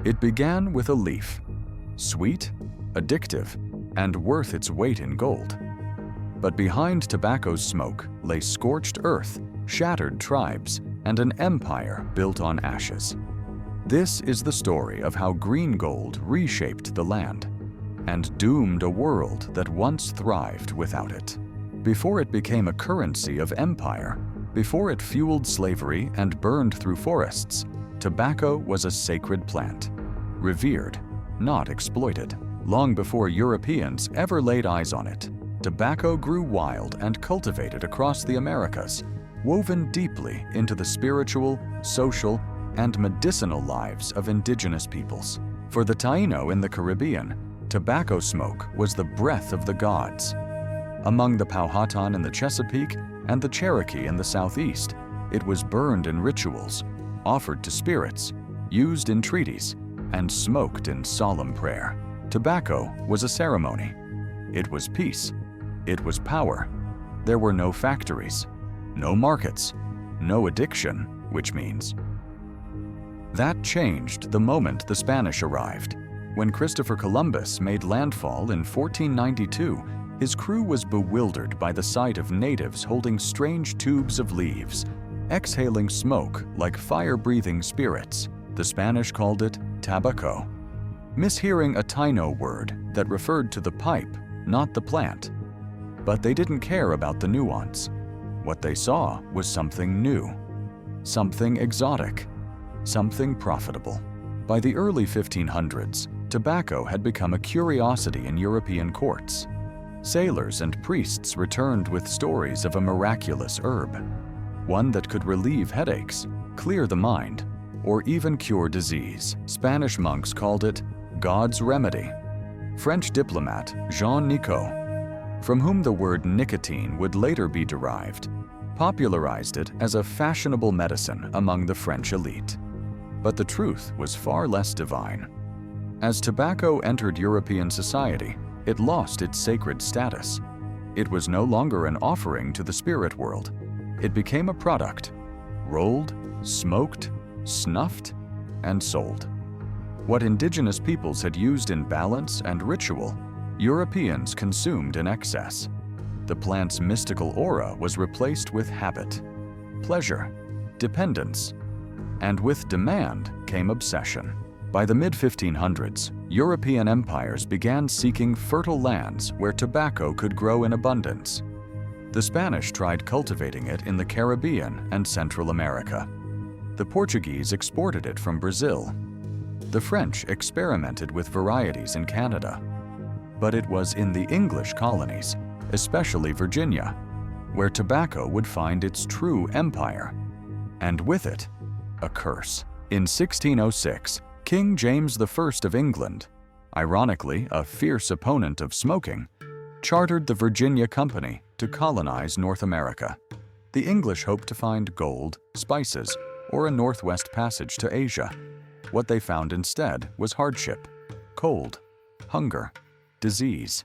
It began with a leaf, sweet, addictive, and worth its weight in gold. But behind tobacco's smoke lay scorched earth, shattered tribes, and an empire built on ashes. This is the story of how green gold reshaped the land and doomed a world that once thrived without it. Before it became a currency of empire, before it fueled slavery and burned through forests, tobacco was a sacred plant, revered, not exploited. Long before Europeans ever laid eyes on it, tobacco grew wild and cultivated across the Americas, woven deeply into the spiritual, social, and medicinal lives of indigenous peoples. For the Taino in the Caribbean, tobacco smoke was the breath of the gods. Among the Powhatan in the Chesapeake and the Cherokee in the Southeast, it was burned in rituals, offered to spirits, used in treaties, and smoked in solemn prayer. Tobacco was a ceremony. It was peace. It was power. There were no factories, no markets, no addiction, which means. That changed the moment the Spanish arrived. When Christopher Columbus made landfall in 1492, his crew was bewildered by the sight of natives holding strange tubes of leaves, exhaling smoke like fire-breathing spirits. The Spanish called it tabaco, mishearing a Taino word that referred to the pipe, not the plant. But they didn't care about the nuance. What they saw was something new, something exotic, something profitable. By the early 1500s, tobacco had become a curiosity in European courts. Sailors and priests returned with stories of a miraculous herb, one that could relieve headaches, clear the mind, or even cure disease. Spanish monks called it God's remedy. French diplomat Jean Nicot, from whom the word nicotine would later be derived, popularized it as a fashionable medicine among the French elite. But the truth was far less divine. As tobacco entered European society, it lost its sacred status. It was no longer an offering to the spirit world. It became a product, rolled, smoked, snuffed, and sold. What indigenous peoples had used in balance and ritual, Europeans consumed in excess. The plant's mystical aura was replaced with habit, pleasure, dependence, and with demand came obsession. By the mid-1500s, European empires began seeking fertile lands where tobacco could grow in abundance. The Spanish tried cultivating it in the Caribbean and Central America. The Portuguese exported it from Brazil. The French experimented with varieties in Canada. But it was in the English colonies, especially Virginia, where tobacco would find its true empire, and with it, a curse. In 1606, King James I of England, ironically a fierce opponent of smoking, chartered the Virginia Company to colonize North America. The English hoped to find gold, spices, or a northwest passage to Asia. What they found instead was hardship, cold, hunger, disease.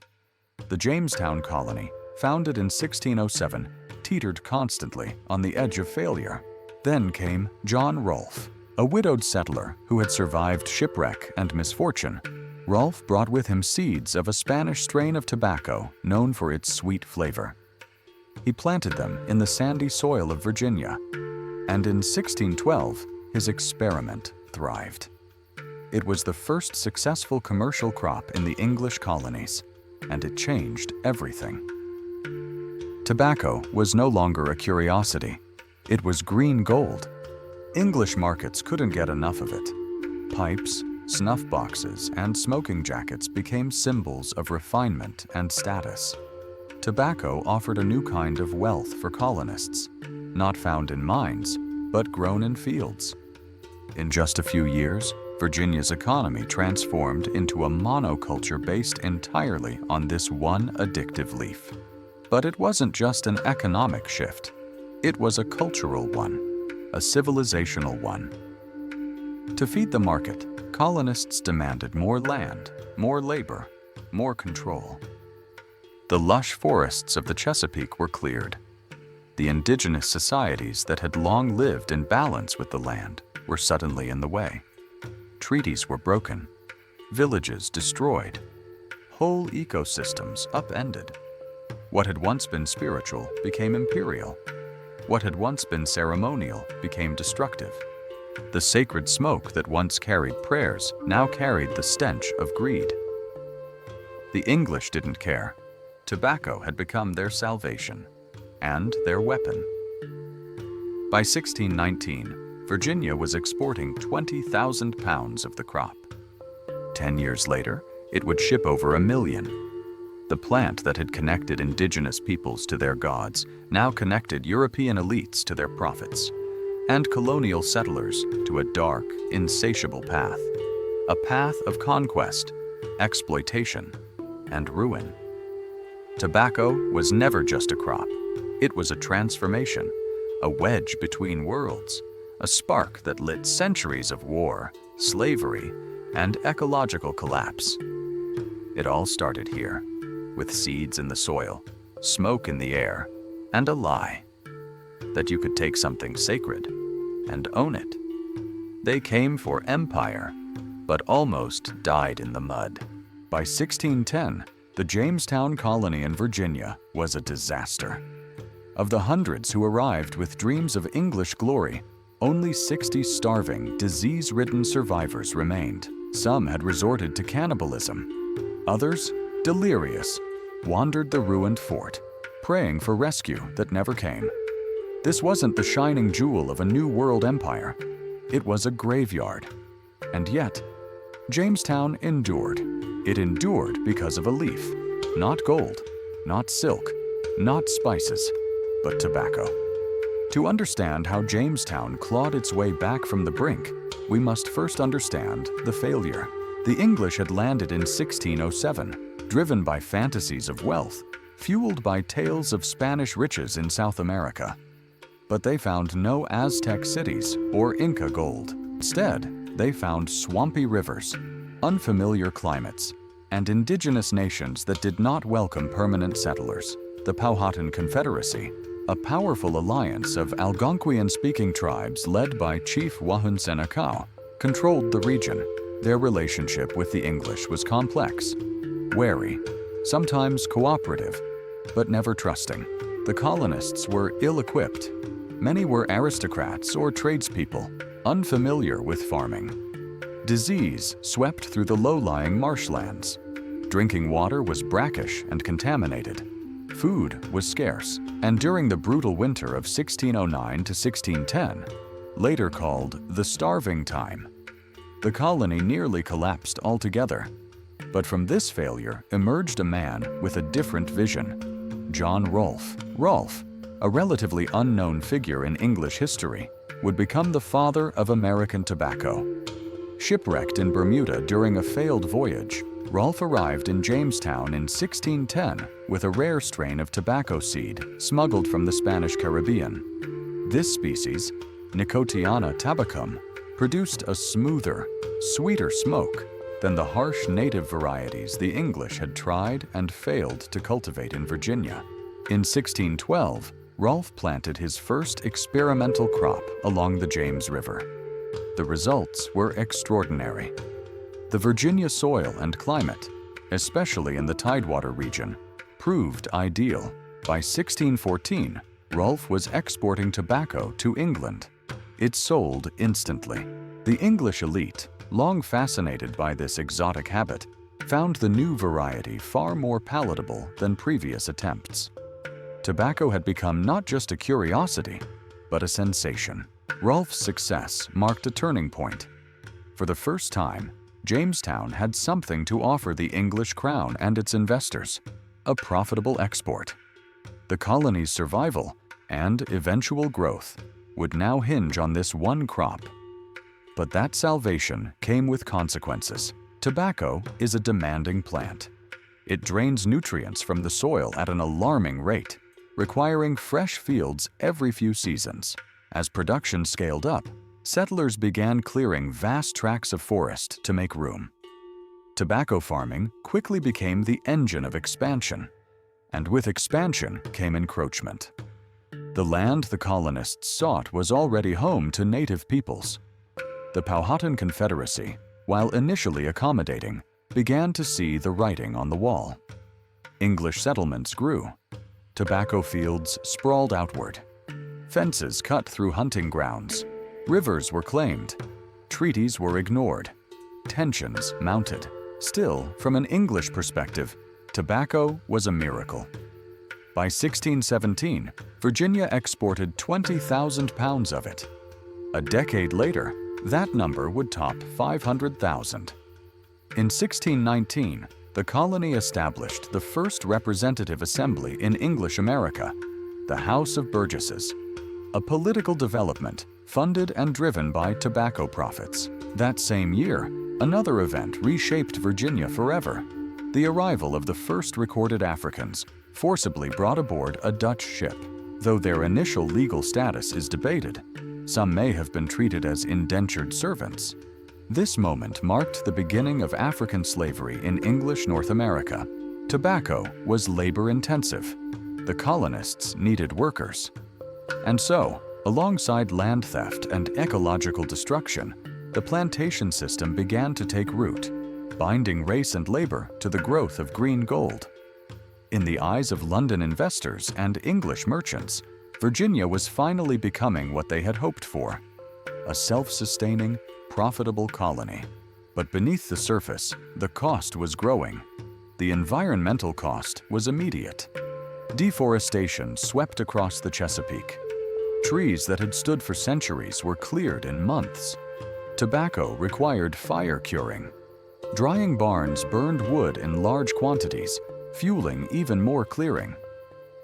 The Jamestown colony, founded in 1607, teetered constantly on the edge of failure. Then came John Rolfe, a widowed settler who had survived shipwreck and misfortune. Rolfe brought with him seeds of a Spanish strain of tobacco known for its sweet flavor. He planted them in the sandy soil of Virginia, and in 1612, his experiment thrived. It was the first successful commercial crop in the English colonies, and it changed everything. Tobacco was no longer a curiosity. It was green gold. English markets couldn't get enough of it. Pipes, snuff boxes, and smoking jackets became symbols of refinement and status. Tobacco offered a new kind of wealth for colonists, not found in mines, but grown in fields. In just a few years, Virginia's economy transformed into a monoculture based entirely on this one addictive leaf. But it wasn't just an economic shift. It was a cultural one, a civilizational one. To feed the market, colonists demanded more land, more labor, more control. The lush forests of the Chesapeake were cleared. The indigenous societies that had long lived in balance with the land were suddenly in the way. Treaties were broken, villages destroyed, whole ecosystems upended. What had once been spiritual became imperial. What had once been ceremonial became destructive. The sacred smoke that once carried prayers now carried the stench of greed. The English didn't care. Tobacco had become their salvation and their weapon. By 1619, Virginia was exporting 20,000 pounds of the crop. 10 years later, it would ship over 1 million. The plant that had connected indigenous peoples to their gods now connected European elites to their profits, and colonial settlers to a dark, insatiable path. A path of conquest, exploitation, and ruin. Tobacco was never just a crop. It was a transformation, a wedge between worlds, a spark that lit centuries of war, slavery, and ecological collapse. It all started here, with seeds in the soil, smoke in the air, and a lie that you could take something sacred and own it. They came for empire, but almost died in the mud. By 1610, the Jamestown colony in Virginia was a disaster. Of the hundreds who arrived with dreams of English glory, only 60 starving, disease-ridden survivors remained. Some had resorted to cannibalism. Others, delirious, wandered the ruined fort, praying for rescue that never came. This wasn't the shining jewel of a new world empire. It was a graveyard. And yet, Jamestown endured. It endured because of a leaf, not gold, not silk, not spices, but tobacco. To understand how Jamestown clawed its way back from the brink, we must first understand the failure. The English had landed in 1607, driven by fantasies of wealth, fueled by tales of Spanish riches in South America. But they found no Aztec cities or Inca gold. Instead, they found swampy rivers, unfamiliar climates, and indigenous nations that did not welcome permanent settlers. The Powhatan Confederacy, a powerful alliance of Algonquian-speaking tribes led by Chief Wahun Senecau, controlled the region. Their relationship with the English was complex, wary, sometimes cooperative, but never trusting. The colonists were ill-equipped. Many were aristocrats or tradespeople, unfamiliar with farming. Disease swept through the low-lying marshlands. Drinking water was brackish and contaminated. Food was scarce, and during the brutal winter of 1609 to 1610, later called the Starving Time, the colony nearly collapsed altogether. But from this failure emerged a man with a different vision, John Rolfe. Rolfe, a relatively unknown figure in English history, would become the father of American tobacco. Shipwrecked in Bermuda during a failed voyage, Rolfe arrived in Jamestown in 1610 with a rare strain of tobacco seed smuggled from the Spanish Caribbean. This species, Nicotiana tabacum, produced a smoother, sweeter smoke than the harsh native varieties the English had tried and failed to cultivate in Virginia. In 1612, Rolfe planted his first experimental crop along the James River. The results were extraordinary. The Virginia soil and climate, especially in the Tidewater region, proved ideal. By 1614, Rolfe was exporting tobacco to England. It sold instantly. The English elite, long fascinated by this exotic habit, found the new variety far more palatable than previous attempts. Tobacco had become not just a curiosity, but a sensation. Rolfe's success marked a turning point. For the first time, Jamestown had something to offer the English crown and its investors, a profitable export. The colony's survival and eventual growth would now hinge on this one crop. But that salvation came with consequences. Tobacco is a demanding plant. It drains nutrients from the soil at an alarming rate, requiring fresh fields every few seasons. As production scaled up, settlers began clearing vast tracts of forest to make room. Tobacco farming quickly became the engine of expansion, and with expansion came encroachment. The land the colonists sought was already home to native peoples. The Powhatan Confederacy, while initially accommodating, began to see the writing on the wall. English settlements grew. Tobacco fields sprawled outward. Fences cut through hunting grounds. Rivers were claimed. Treaties were ignored. Tensions mounted. Still, from an English perspective, tobacco was a miracle. By 1617, Virginia exported 20,000 pounds of it. A decade later, that number would top 500,000. In 1619, the colony established the first representative assembly in English America, the House of Burgesses, a political development funded and driven by tobacco profits. That same year, another event reshaped Virginia forever. The arrival of the first recorded Africans forcibly brought aboard a Dutch ship. Though their initial legal status is debated, some may have been treated as indentured servants. This moment marked the beginning of African slavery in English North America. Tobacco was labor-intensive. The colonists needed workers. And so, alongside land theft and ecological destruction, the plantation system began to take root, binding race and labor to the growth of green gold. In the eyes of London investors and English merchants, Virginia was finally becoming what they had hoped for, a self-sustaining, profitable colony. But beneath the surface, the cost was growing. The environmental cost was immediate. Deforestation swept across the Chesapeake. Trees that had stood for centuries were cleared in months. Tobacco required fire curing. Drying barns burned wood in large quantities, fueling even more clearing.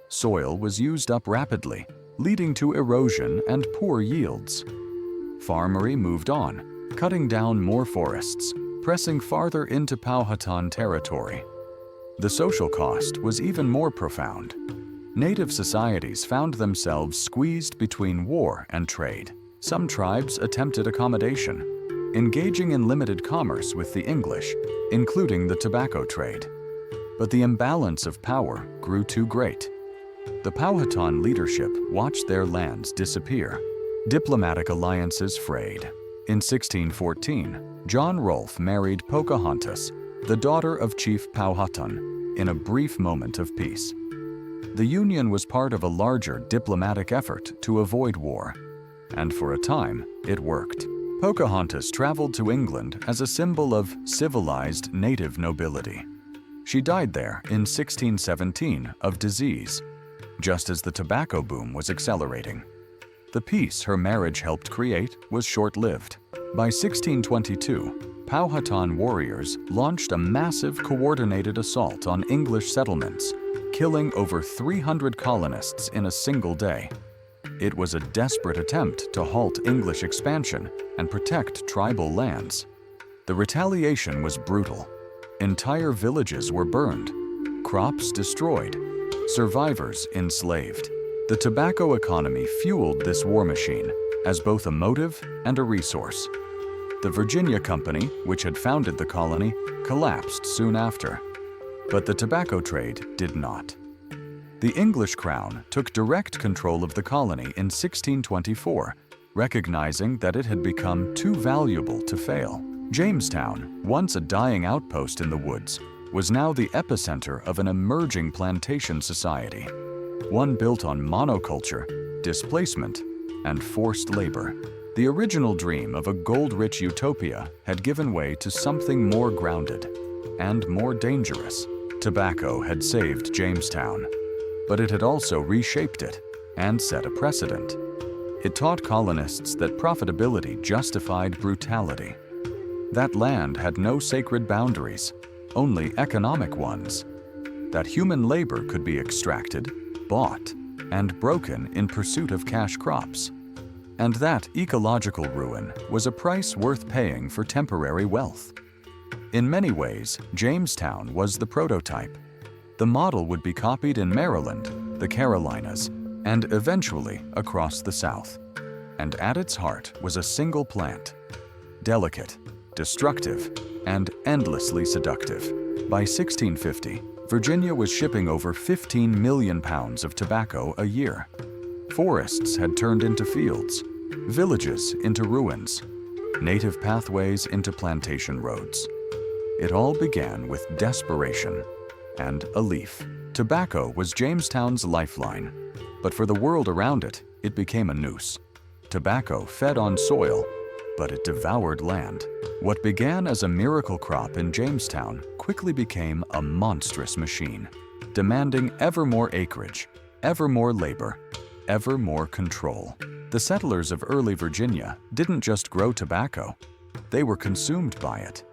Soil was used up rapidly, leading to erosion and poor yields. Farmery moved on, cutting down more forests, pressing farther into Powhatan territory. The social cost was even more profound. Native societies found themselves squeezed between war and trade. Some tribes attempted accommodation, engaging in limited commerce with the English, including the tobacco trade. But the imbalance of power grew too great. The Powhatan leadership watched their lands disappear. Diplomatic alliances frayed. In 1614, John Rolfe married Pocahontas, the daughter of Chief Powhatan, in a brief moment of peace. The union was part of a larger diplomatic effort to avoid war, and for a time, it worked. Pocahontas traveled to England as a symbol of civilized native nobility. She died there in 1617 of disease, just as the tobacco boom was accelerating. The peace her marriage helped create was short-lived. By 1622, Powhatan warriors launched a massive coordinated assault on English settlements, killing over 300 colonists in a single day. It was a desperate attempt to halt English expansion and protect tribal lands. The retaliation was brutal. Entire villages were burned, crops destroyed, survivors enslaved. The tobacco economy fueled this war machine as both a motive and a resource. The Virginia Company, which had founded the colony, collapsed soon after. But the tobacco trade did not. The English crown took direct control of the colony in 1624, recognizing that it had become too valuable to fail. Jamestown, once a dying outpost in the woods, was now the epicenter of an emerging plantation society, one built on monoculture, displacement, and forced labor. The original dream of a gold-rich utopia had given way to something more grounded and more dangerous. Tobacco had saved Jamestown, but it had also reshaped it and set a precedent. It taught colonists that profitability justified brutality. That land had no sacred boundaries, only economic ones. That human labor could be extracted, bought, and broken in pursuit of cash crops. And that ecological ruin was a price worth paying for temporary wealth. In many ways, Jamestown was the prototype. The model would be copied in Maryland, the Carolinas, and eventually across the South. And at its heart was a single plant, delicate, destructive, and endlessly seductive. By 1650, Virginia was shipping over 15 million pounds of tobacco a year. Forests had turned into fields, villages into ruins. native pathways into plantation roads. It all began with desperation and a leaf. Tobacco was Jamestown's lifeline, but for the world around it, it became a noose. Tobacco fed on soil, but it devoured land. What began as a miracle crop in Jamestown quickly became a monstrous machine, demanding ever more acreage, ever more labor, ever more control. The settlers of early Virginia didn't just grow tobacco, they were consumed by it.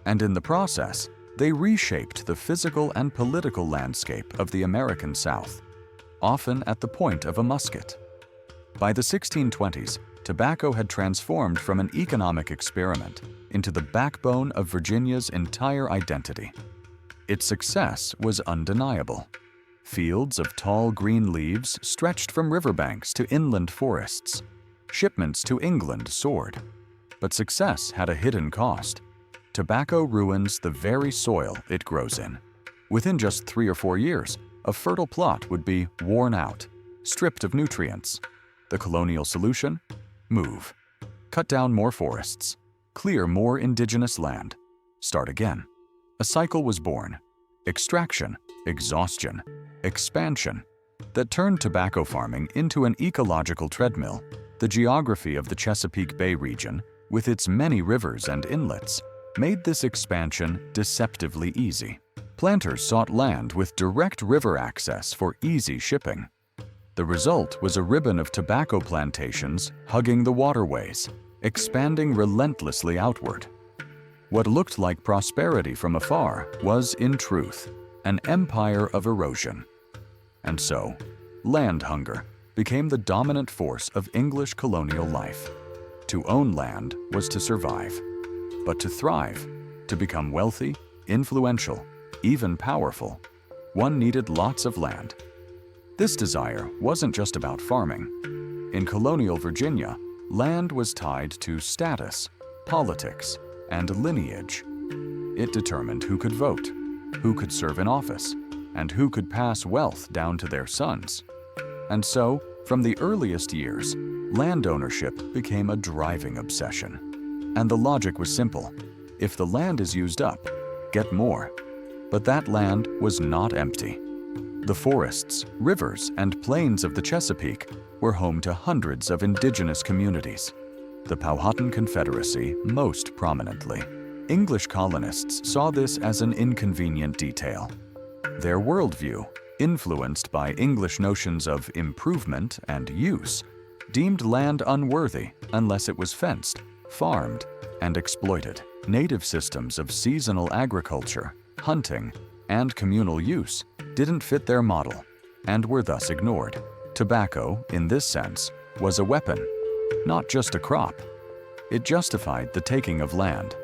And in the process, they reshaped the physical and political landscape of the American South, often at the point of a musket. By the 1620s, tobacco had transformed from an economic experiment into the backbone of Virginia's entire identity. Its success was undeniable. Fields of tall green leaves stretched from riverbanks to inland forests. Shipments to England soared. But success had a hidden cost. Tobacco ruins the very soil it grows in. Within just 3 or 4 years, a fertile plot would be worn out, stripped of nutrients. The colonial solution? Move. Cut down more forests. Clear more indigenous land. Start again. A cycle was born. Extraction, exhaustion, expansion, that turned tobacco farming into an ecological treadmill. The geography of the Chesapeake Bay region, with its many rivers and inlets, made this expansion deceptively easy. Planters sought land with direct river access for easy shipping. The result was a ribbon of tobacco plantations hugging the waterways, expanding relentlessly outward. What looked like prosperity from afar was, in truth, an empire of erosion. And so, land hunger became the dominant force of English colonial life. To own land was to survive, but to thrive, to become wealthy, influential, even powerful, one needed lots of land. This desire wasn't just about farming. In colonial Virginia, land was tied to status, politics, and lineage. It determined who could vote, who could serve in office, and who could pass wealth down to their sons. And so, from the earliest years, land ownership became a driving obsession. And the logic was simple. If the land is used up, get more. But that land was not empty. The forests, rivers, and plains of the Chesapeake were home to hundreds of indigenous communities, the Powhatan Confederacy most prominently. English colonists saw this as an inconvenient detail. Their worldview, influenced by English notions of improvement and use, deemed land unworthy unless it was fenced, farmed, and exploited. Native systems of seasonal agriculture, hunting, and communal use didn't fit their model and were thus ignored. Tobacco, in this sense, was a weapon, not just a crop. It justified the taking of land.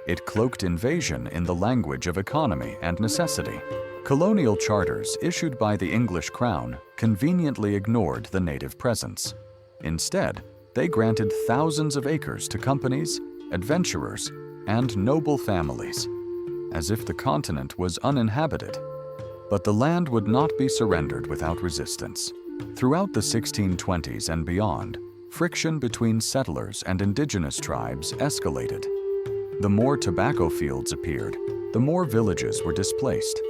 It cloaked invasion in the language of economy and necessity. Colonial charters issued by the English crown conveniently ignored the native presence. Instead, they granted thousands of acres to companies, adventurers, and noble families, as if the continent was uninhabited. But the land would not be surrendered without resistance. Throughout the 1620s and beyond, friction between settlers and indigenous tribes escalated. The more tobacco fields appeared, the more villages were displaced.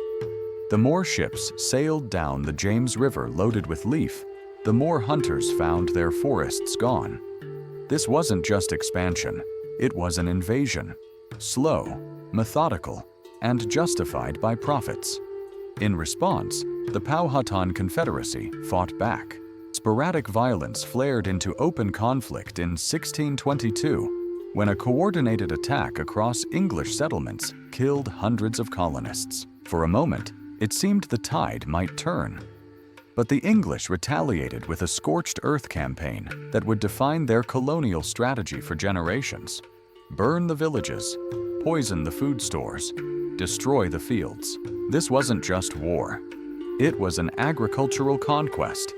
The more ships sailed down the James River loaded with leaf, the more hunters found their forests gone. This wasn't just expansion, it was an invasion. Slow, methodical, and justified by profits. In response, the Powhatan Confederacy fought back. Sporadic violence flared into open conflict in 1622, when a coordinated attack across English settlements killed hundreds of colonists. For a moment, it seemed the tide might turn. But the English retaliated with a scorched earth campaign that would define their colonial strategy for generations. Burn the villages, poison the food stores, destroy the fields. This wasn't just war. It was an agricultural conquest,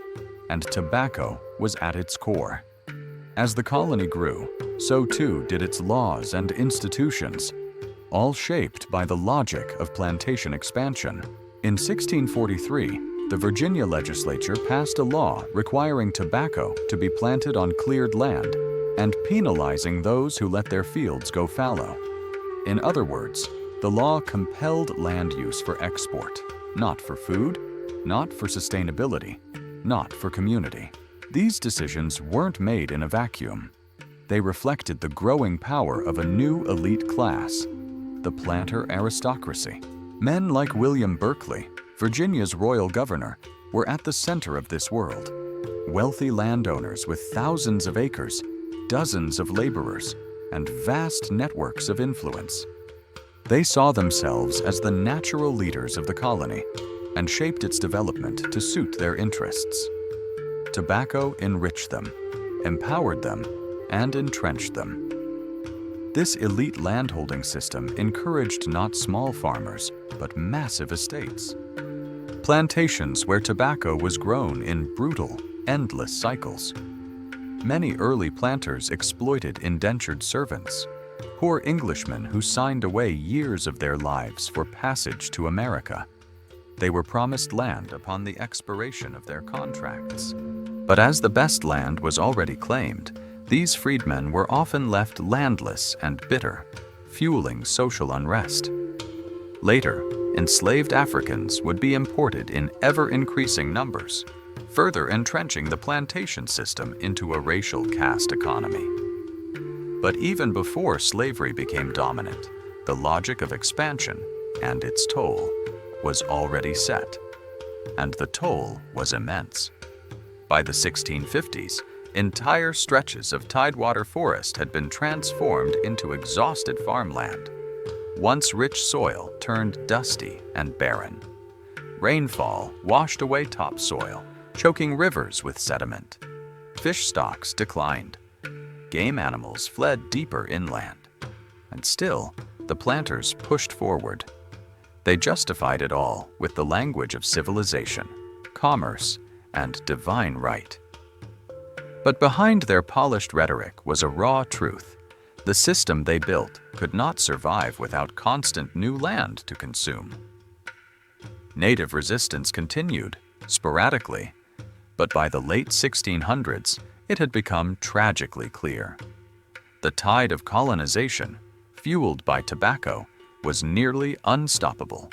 and tobacco was at its core. As the colony grew, so too did its laws and institutions, all shaped by the logic of plantation expansion. In 1643, the Virginia legislature passed a law requiring tobacco to be planted on cleared land and penalizing those who let their fields go fallow. In other words, the law compelled land use for export, not for food, not for sustainability, not for community. These decisions weren't made in a vacuum. They reflected the growing power of a new elite class, the planter aristocracy. Men like William Berkeley, Virginia's royal governor, were at the center of this world. Wealthy landowners with thousands of acres, dozens of laborers, and vast networks of influence. They saw themselves as the natural leaders of the colony and shaped its development to suit their interests. Tobacco enriched them, empowered them, and entrenched them. This elite landholding system encouraged not small farmers, but massive estates. Plantations where tobacco was grown in brutal, endless cycles. Many early planters exploited indentured servants, poor Englishmen who signed away years of their lives for passage to America. They were promised land upon the expiration of their contracts. But as the best land was already claimed, these freedmen were often left landless and bitter, fueling social unrest. Later, enslaved Africans would be imported in ever-increasing numbers, further entrenching the plantation system into a racial caste economy. But even before slavery became dominant, the logic of expansion and its toll was already set, and the toll was immense. By the 1650s, entire stretches of tidewater forest had been transformed into exhausted farmland. Once rich soil turned dusty and barren. Rainfall washed away topsoil, choking rivers with sediment. Fish stocks declined. Game animals fled deeper inland. And still, the planters pushed forward. They justified it all with the language of civilization, commerce, and divine right. But behind their polished rhetoric was a raw truth. The system they built could not survive without constant new land to consume. Native resistance continued, sporadically, but by the late 1600s, it had become tragically clear. The tide of colonization, fueled by tobacco, was nearly unstoppable.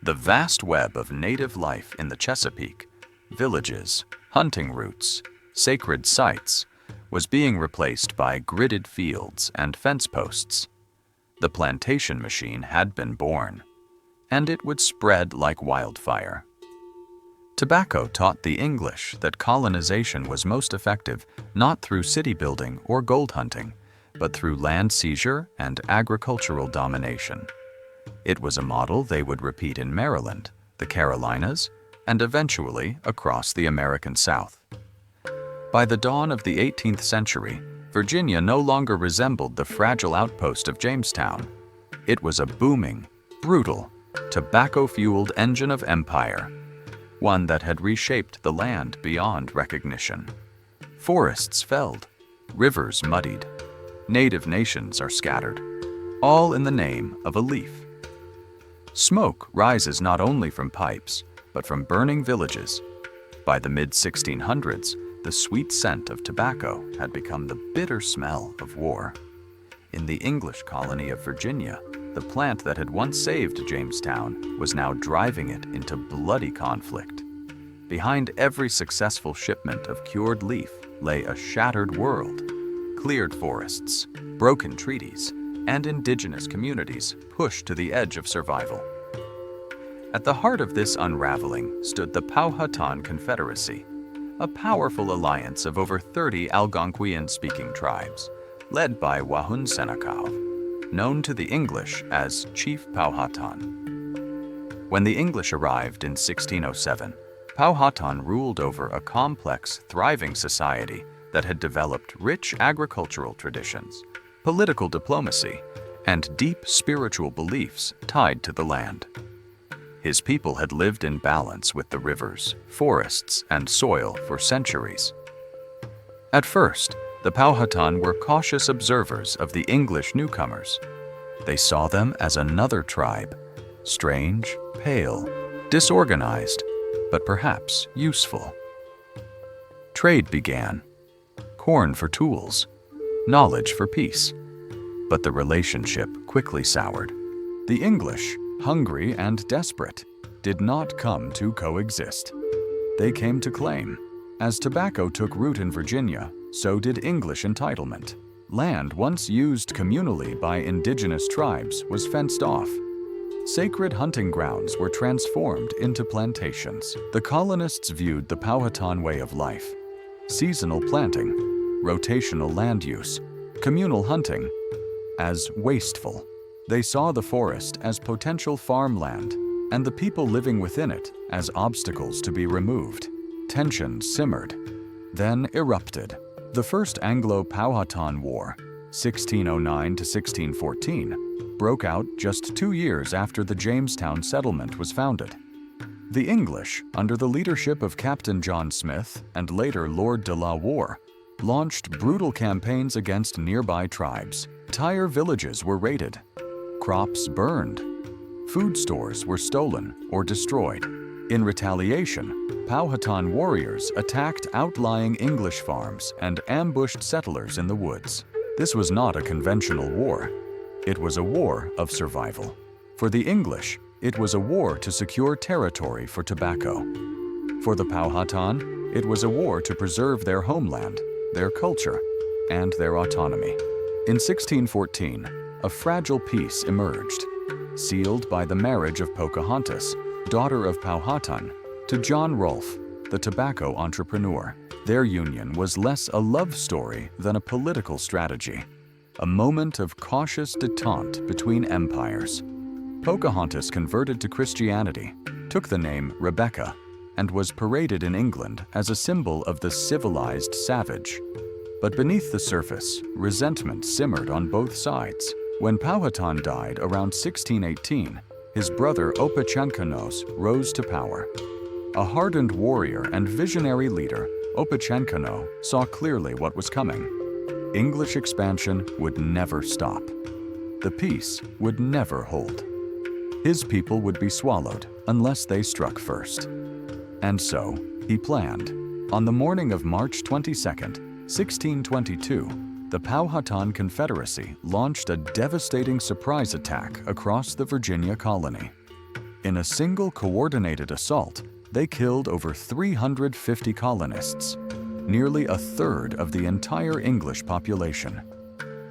The vast web of native life in the Chesapeake, villages, hunting routes, sacred sites, was being replaced by gridded fields and fence posts. The plantation machine had been born, and it would spread like wildfire. Tobacco taught the English that colonization was most effective not through city building or gold hunting, but through land seizure and agricultural domination. It was a model they would repeat in Maryland, the Carolinas, and eventually across the American South. By the dawn of the 18th century, Virginia no longer resembled the fragile outpost of Jamestown. It was a booming, brutal, tobacco-fueled engine of empire, one that had reshaped the land beyond recognition. Forests felled, rivers muddied, native nations are scattered, all in the name of a leaf. Smoke rises not only from pipes, but from burning villages. By the mid-1600s, the sweet scent of tobacco had become the bitter smell of war. In the English colony of Virginia, the plant that had once saved Jamestown was now driving it into bloody conflict. Behind every successful shipment of cured leaf lay a shattered world, cleared forests, broken treaties, and indigenous communities pushed to the edge of survival. At the heart of this unraveling stood the Powhatan Confederacy, a powerful alliance of over 30 Algonquian-speaking tribes, led by Wahun Senakaw, known to the English as Chief Powhatan. When the English arrived in 1607, Powhatan ruled over a complex, thriving society that had developed rich agricultural traditions, political diplomacy, and deep spiritual beliefs tied to the land. His people had lived in balance with the rivers, forests, and soil for centuries. At first, the Powhatan were cautious observers of the English newcomers. They saw them as another tribe, strange, pale, disorganized, but perhaps useful. Trade began. corn for tools, knowledge for peace. But the relationship quickly soured. The English, hungry and desperate, did not come to coexist. They came to claim. As tobacco took root in Virginia, so did English entitlement. Land once used communally by indigenous tribes was fenced off. Sacred hunting grounds were transformed into plantations. The colonists viewed the Powhatan way of life, seasonal planting, rotational land use, communal hunting, as wasteful. They saw the forest as potential farmland and the people living within it as obstacles to be removed. Tension simmered, then erupted. The First Anglo-Powhatan War, 1609 to 1614, broke out just 2 years after the Jamestown settlement was founded. The English, under the leadership of Captain John Smith and later Lord de la Warr, launched brutal campaigns against nearby tribes. Entire villages were raided, crops burned, food stores were stolen or destroyed. In retaliation, Powhatan warriors attacked outlying English farms and ambushed settlers in the woods. This was not a conventional war. It was a war of survival. For the English, it was a war to secure territory for tobacco. For the Powhatan, it was a war to preserve their homeland, their culture, and their autonomy. In 1614, a fragile peace emerged, sealed by the marriage of Pocahontas, daughter of Powhatan, to John Rolfe, the tobacco entrepreneur. Their union was less a love story than a political strategy, a moment of cautious detente between empires. Pocahontas converted to Christianity, took the name Rebecca, and was paraded in England as a symbol of the civilized savage. But beneath the surface, resentment simmered on both sides. When Powhatan died around 1618, his brother Opechancanough rose to power. A hardened warrior and visionary leader, Opechancanough saw clearly what was coming. English expansion would never stop. The peace would never hold. His people would be swallowed unless they struck first. And so, he planned. On the morning of March 22nd, 1622, the Powhatan Confederacy launched a devastating surprise attack across the Virginia colony. In a single coordinated assault, they killed over 350 colonists, nearly a third of the entire English population.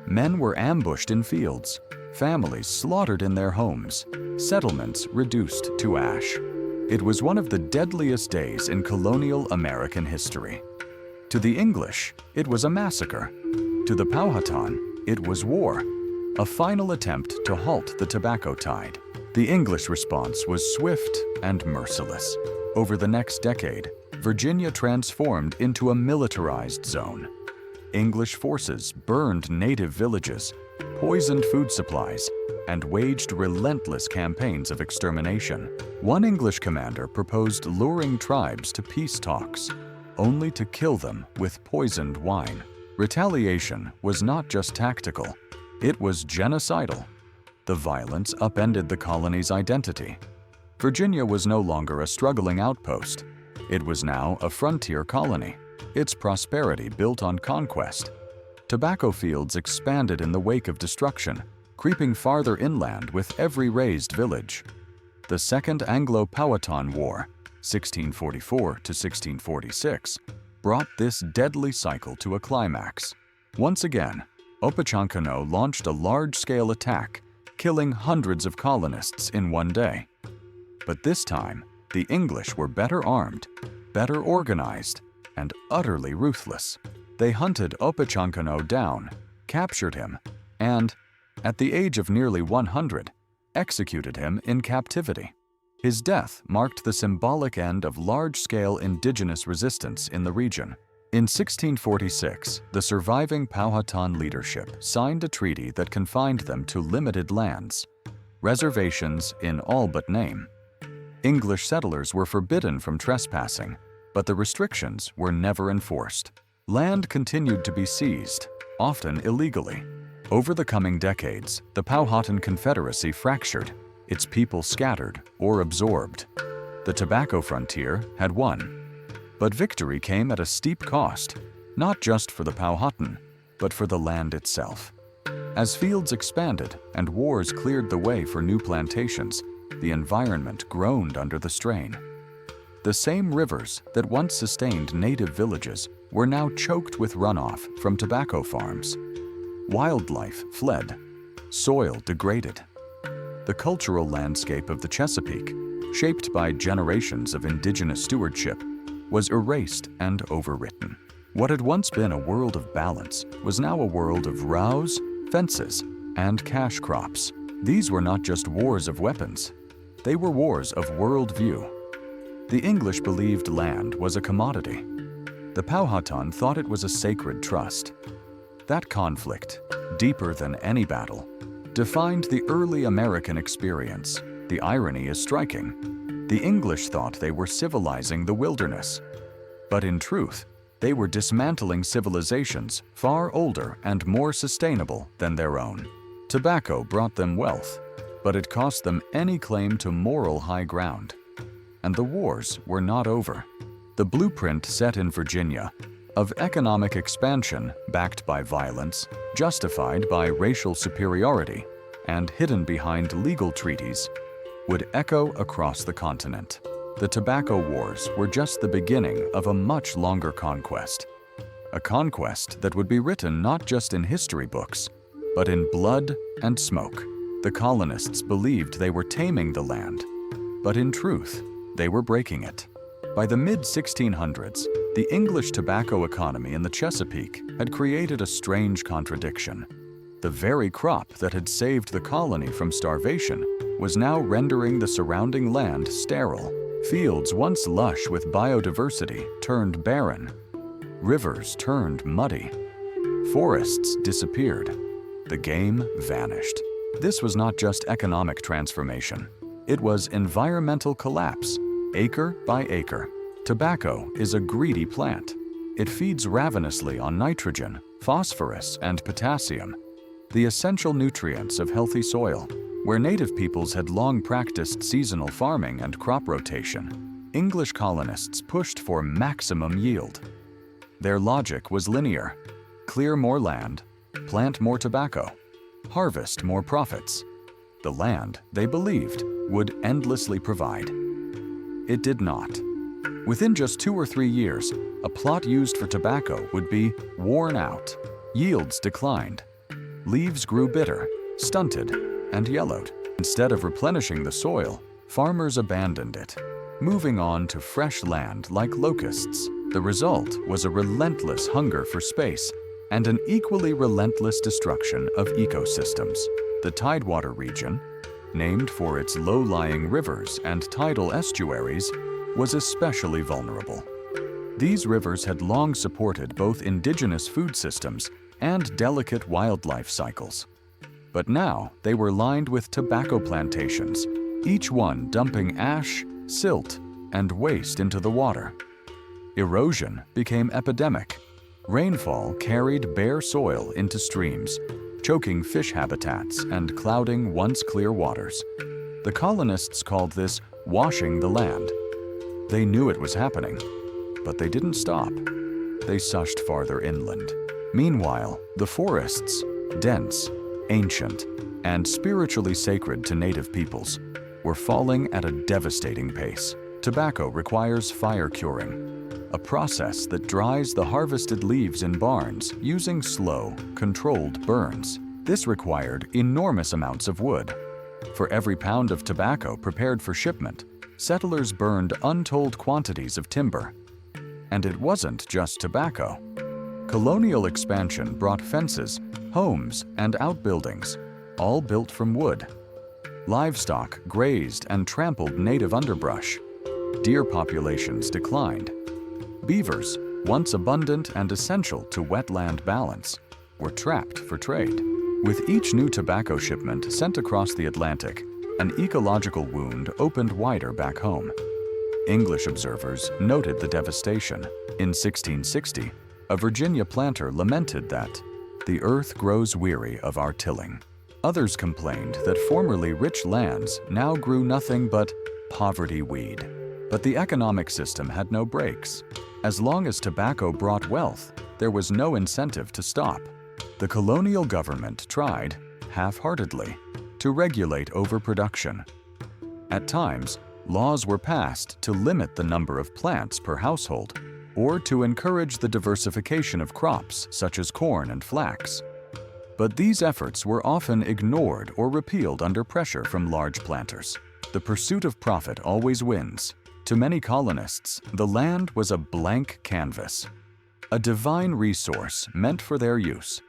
Men were ambushed in fields, families slaughtered in their homes, settlements reduced to ash. It was one of the deadliest days in colonial American history. To the English, it was a massacre. To the Powhatan, it was war, a final attempt to halt the tobacco tide. The English response was swift and merciless. Over the next decade, Virginia transformed into a militarized zone. English forces burned native villages, poisoned food supplies, and waged relentless campaigns of extermination. One English commander proposed luring tribes to peace talks, only to kill them with poisoned wine. Retaliation was not just tactical, it was genocidal. The violence upended the colony's identity. Virginia was no longer a struggling outpost. It was now a frontier colony, its prosperity built on conquest. Tobacco fields expanded in the wake of destruction, creeping farther inland with every raised village. The Second Anglo-Powhatan War, 1644 to 1646, brought this deadly cycle to a climax. Once again, Opechancanough launched a large-scale attack, killing hundreds of colonists in one day. But this time, the English were better armed, better organized, and utterly ruthless. They hunted Opechancanough down, captured him, and, at the age of nearly 100, executed him in captivity. His death marked the symbolic end of large-scale indigenous resistance in the region. In 1646, the surviving Powhatan leadership signed a treaty that confined them to limited lands, reservations in all but name. English settlers were forbidden from trespassing, but the restrictions were never enforced. Land continued to be seized, often illegally. Over the coming decades, the Powhatan Confederacy fractured, its people scattered or absorbed. The tobacco frontier had won. But victory came at a steep cost. not just for the Powhatan, but for the land itself. As fields expanded and wars cleared the way for new plantations, the environment groaned under the strain. The same rivers that once sustained native villages were now choked with runoff from tobacco farms. Wildlife fled, soil degraded. The cultural landscape of the Chesapeake, shaped by generations of indigenous stewardship, was erased and overwritten. What had once been a world of balance was now a world of rows, fences, and cash crops. These were not just wars of weapons. They were wars of worldview. The English believed land was a commodity. The Powhatan thought it was a sacred trust. That conflict, deeper than any battle, defined the early American experience. The irony is striking. The English thought they were civilizing the wilderness. But in truth, they were dismantling civilizations far older and more sustainable than their own. Tobacco brought them wealth, but it cost them any claim to moral high ground. And the wars were not over. The blueprint set in Virginia of economic expansion backed by violence, justified by racial superiority, and hidden behind legal treaties, would echo across the continent. The Tobacco Wars were just the beginning of a much longer conquest. A conquest that would be written not just in history books, but in blood and smoke. The colonists believed they were taming the land, but in truth, they were breaking it. By the mid-1600s, the English tobacco economy in the Chesapeake had created a strange contradiction. The very crop that had saved the colony from starvation was now rendering the surrounding land sterile. Fields once lush with biodiversity turned barren. Rivers turned muddy. Forests disappeared. The game vanished. This was not just economic transformation. It was environmental collapse, acre by acre. Tobacco is a greedy plant. It feeds ravenously on nitrogen, phosphorus, and potassium, the essential nutrients of healthy soil. Where native peoples had long practiced seasonal farming and crop rotation, English colonists pushed for maximum yield. Their logic was linear: clear more land, plant more tobacco, harvest more profits. The land, they believed, would endlessly provide. It did not. Within just 2 or 3 years, a plot used for tobacco would be worn out. Yields declined. Leaves grew bitter, stunted, and yellowed. Instead of replenishing the soil, farmers abandoned it, moving on to fresh land like locusts. The result was a relentless hunger for space and an equally relentless destruction of ecosystems. The Tidewater region, named for its low-lying rivers and tidal estuaries, was especially vulnerable. These rivers had long supported both indigenous food systems and delicate wildlife cycles. But now they were lined with tobacco plantations, each one dumping ash, silt, and waste into the water. Erosion became epidemic. Rainfall carried bare soil into streams, choking fish habitats and clouding once clear waters. The colonists called this washing the land. They knew it was happening, but they didn't stop. They sushed farther inland. Meanwhile, the forests, dense, ancient, and spiritually sacred to native peoples, were falling at a devastating pace. Tobacco requires fire curing, a process that dries the harvested leaves in barns using slow, controlled burns. This required enormous amounts of wood. For every pound of tobacco prepared for shipment, settlers burned untold quantities of timber. And it wasn't just tobacco. Colonial expansion brought fences, homes, and outbuildings, all built from wood. Livestock grazed and trampled native underbrush. Deer populations declined. Beavers, once abundant and essential to wetland balance, were trapped for trade. With each new tobacco shipment sent across the Atlantic, an ecological wound opened wider back home. English observers noted the devastation. In 1660, a Virginia planter lamented that the earth grows weary of our tilling. Others complained that formerly rich lands now grew nothing but poverty weed. But the economic system had no brakes. As long as tobacco brought wealth, there was no incentive to stop. The colonial government tried, half-heartedly, to regulate overproduction. At times, laws were passed to limit the number of plants per household, or to encourage the diversification of crops such as corn and flax. But these efforts were often ignored or repealed under pressure from large planters. The pursuit of profit always wins. To many colonists, the land was a blank canvas, a divine resource meant for their use.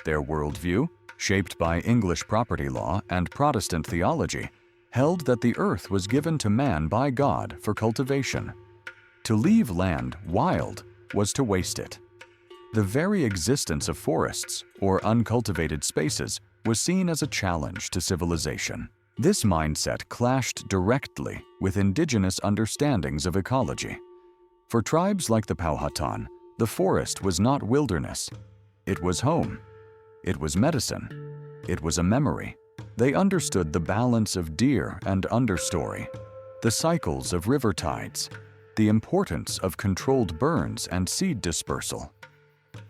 Their worldview, shaped by English property law and Protestant theology, held that the earth was given to man by God for cultivation. To leave land wild was to waste it. The very existence of forests, or uncultivated spaces, was seen as a challenge to civilization. This mindset clashed directly with indigenous understandings of ecology. For tribes like the Powhatan, the forest was not wilderness. It was home. It was medicine. It was a memory. They understood the balance of deer and understory, the cycles of river tides, the importance of controlled burns and seed dispersal.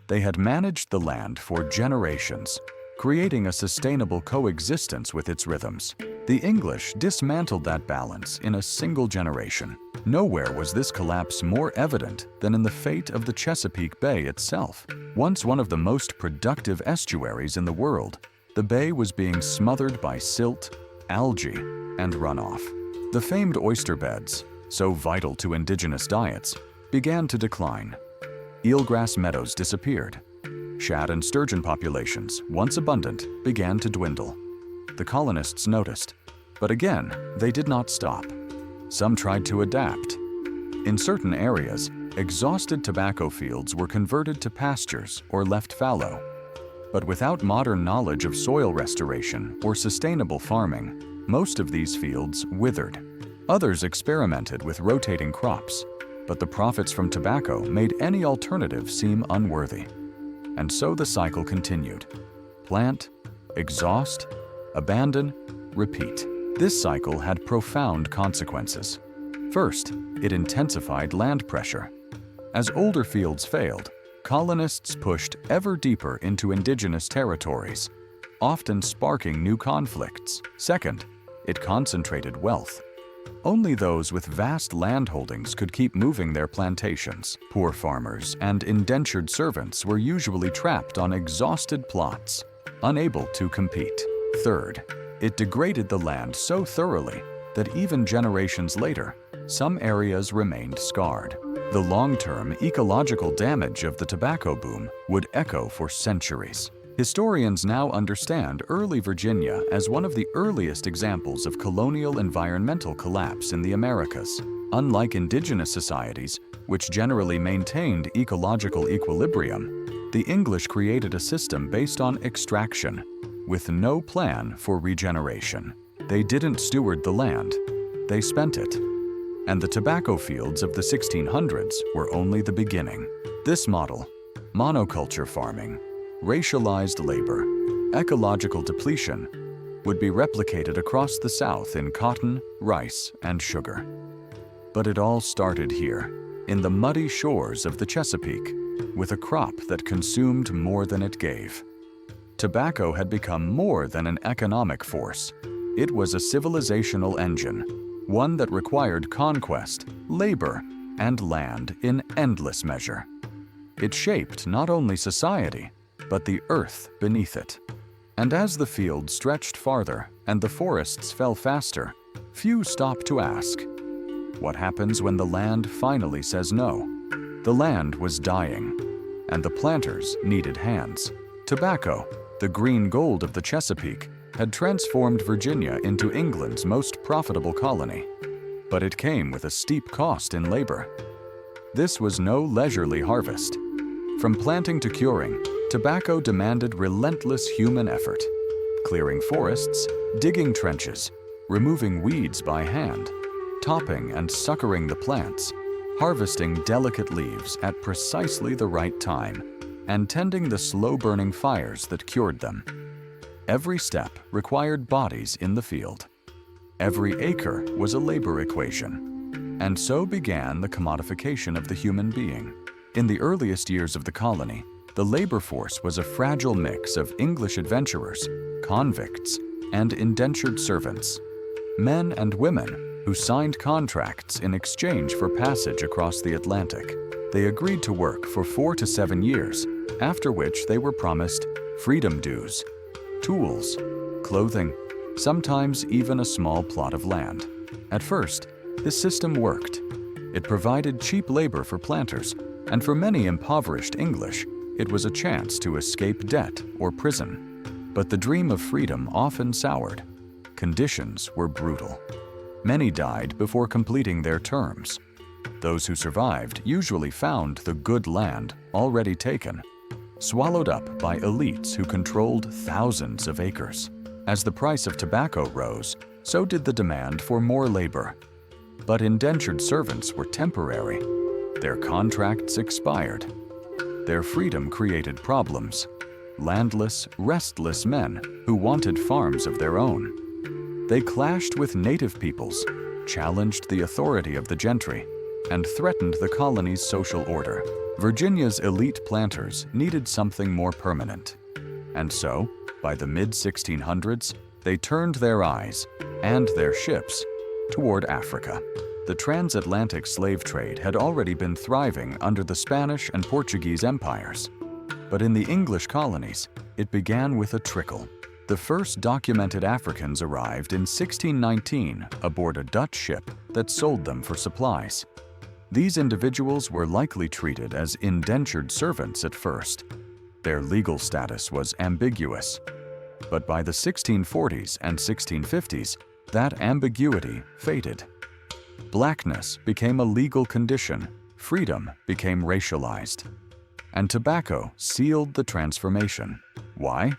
They had managed the land for generations, creating a sustainable coexistence with its rhythms. The English dismantled that balance in a single generation. Nowhere was this collapse more evident than in the fate of the Chesapeake Bay itself. Once one of the most productive estuaries in the world, the bay was being smothered by silt, algae, and runoff. The famed oyster beds, so vital to indigenous diets, began to decline. Eelgrass meadows disappeared. Shad and sturgeon populations, once abundant, began to dwindle. The colonists noticed, but again, they did not stop. Some tried to adapt. In certain areas, exhausted tobacco fields were converted to pastures or left fallow. But without modern knowledge of soil restoration or sustainable farming, most of these fields withered. Others experimented with rotating crops, but the profits from tobacco made any alternative seem unworthy. And so the cycle continued. Plant, exhaust, abandon, repeat. This cycle had profound consequences. First, it intensified land pressure. As older fields failed, colonists pushed ever deeper into indigenous territories, often sparking new conflicts. Second, it concentrated wealth. Only those with vast landholdings could keep moving their plantations. Poor farmers and indentured servants were usually trapped on exhausted plots, unable to compete. Third, it degraded the land so thoroughly that even generations later, some areas remained scarred. The long-term ecological damage of the tobacco boom would echo for centuries. Historians now understand early Virginia as one of the earliest examples of colonial environmental collapse in the Americas. Unlike indigenous societies, which generally maintained ecological equilibrium, the English created a system based on extraction, with no plan for regeneration. They didn't steward the land, they spent it. And the tobacco fields of the 1600s were only the beginning. This model, monoculture farming, racialized labor, ecological depletion, would be replicated across the South in cotton, rice, and sugar. But it all started here, in the muddy shores of the Chesapeake, with a crop that consumed more than it gave. Tobacco had become more than an economic force. It was a civilizational engine, one that required conquest, labor, and land in endless measure. It shaped not only society, but the earth beneath it. And as the fields stretched farther and the forests fell faster, few stopped to ask, what happens when the land finally says no? The land was dying, and the planters needed hands. Tobacco, the green gold of the Chesapeake, had transformed Virginia into England's most profitable colony. But it came with a steep cost in labor. This was no leisurely harvest. From planting to curing, tobacco demanded relentless human effort. Clearing forests, digging trenches, removing weeds by hand, topping and suckering the plants, harvesting delicate leaves at precisely the right time, and tending the slow-burning fires that cured them. Every step required bodies in the field. Every acre was a labor equation. And so began the commodification of the human being. In the earliest years of the colony, the labor force was a fragile mix of English adventurers, convicts, and indentured servants, men and women who signed contracts in exchange for passage across the Atlantic. They agreed to work for 4 to 7 years, after which they were promised freedom dues, tools, clothing, sometimes even a small plot of land. At first, this system worked. It provided cheap labor for planters, and for many impoverished English, it was a chance to escape debt or prison. But the dream of freedom often soured. Conditions were brutal. Many died before completing their terms. Those who survived usually found the good land already taken, swallowed up by elites who controlled thousands of acres. As the price of tobacco rose, so did the demand for more labor. But indentured servants were temporary. Their contracts expired. Their freedom created problems. Landless, restless men who wanted farms of their own. They clashed with native peoples, challenged the authority of the gentry, and threatened the colony's social order. Virginia's elite planters needed something more permanent. And so, by the mid-1600s, they turned their eyes, and their ships, toward Africa. The transatlantic slave trade had already been thriving under the Spanish and Portuguese empires. But in the English colonies, it began with a trickle. The first documented Africans arrived in 1619 aboard a Dutch ship that sold them for supplies. These individuals were likely treated as indentured servants at first. Their legal status was ambiguous. But by the 1640s and 1650s, that ambiguity faded. Blackness became a legal condition, freedom became racialized. And tobacco sealed the transformation. Why?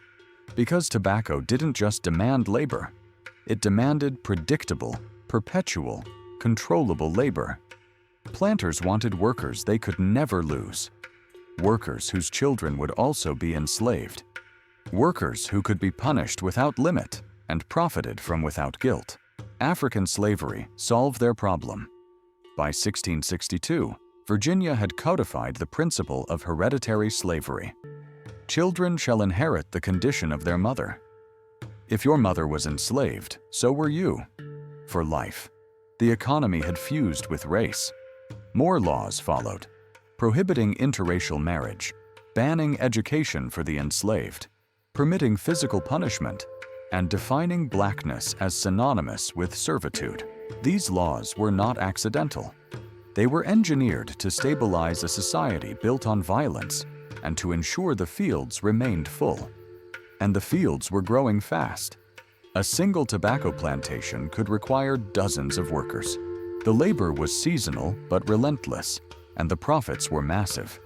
Because tobacco didn't just demand labor. It demanded predictable, perpetual, controllable labor. Planters wanted workers they could never lose. Workers whose children would also be enslaved. Workers who could be punished without limit and profited from without guilt. African slavery solved their problem. By 1662, Virginia had codified the principle of hereditary slavery. Children shall inherit the condition of their mother. If your mother was enslaved, so were you. For life. The economy had fused with race. More laws followed, prohibiting interracial marriage, banning education for the enslaved, permitting physical punishment, and defining blackness as synonymous with servitude. These laws were not accidental. They were engineered to stabilize a society built on violence and to ensure the fields remained full. And the fields were growing fast. A single tobacco plantation could require dozens of workers. The labor was seasonal but relentless, and the profits were massive.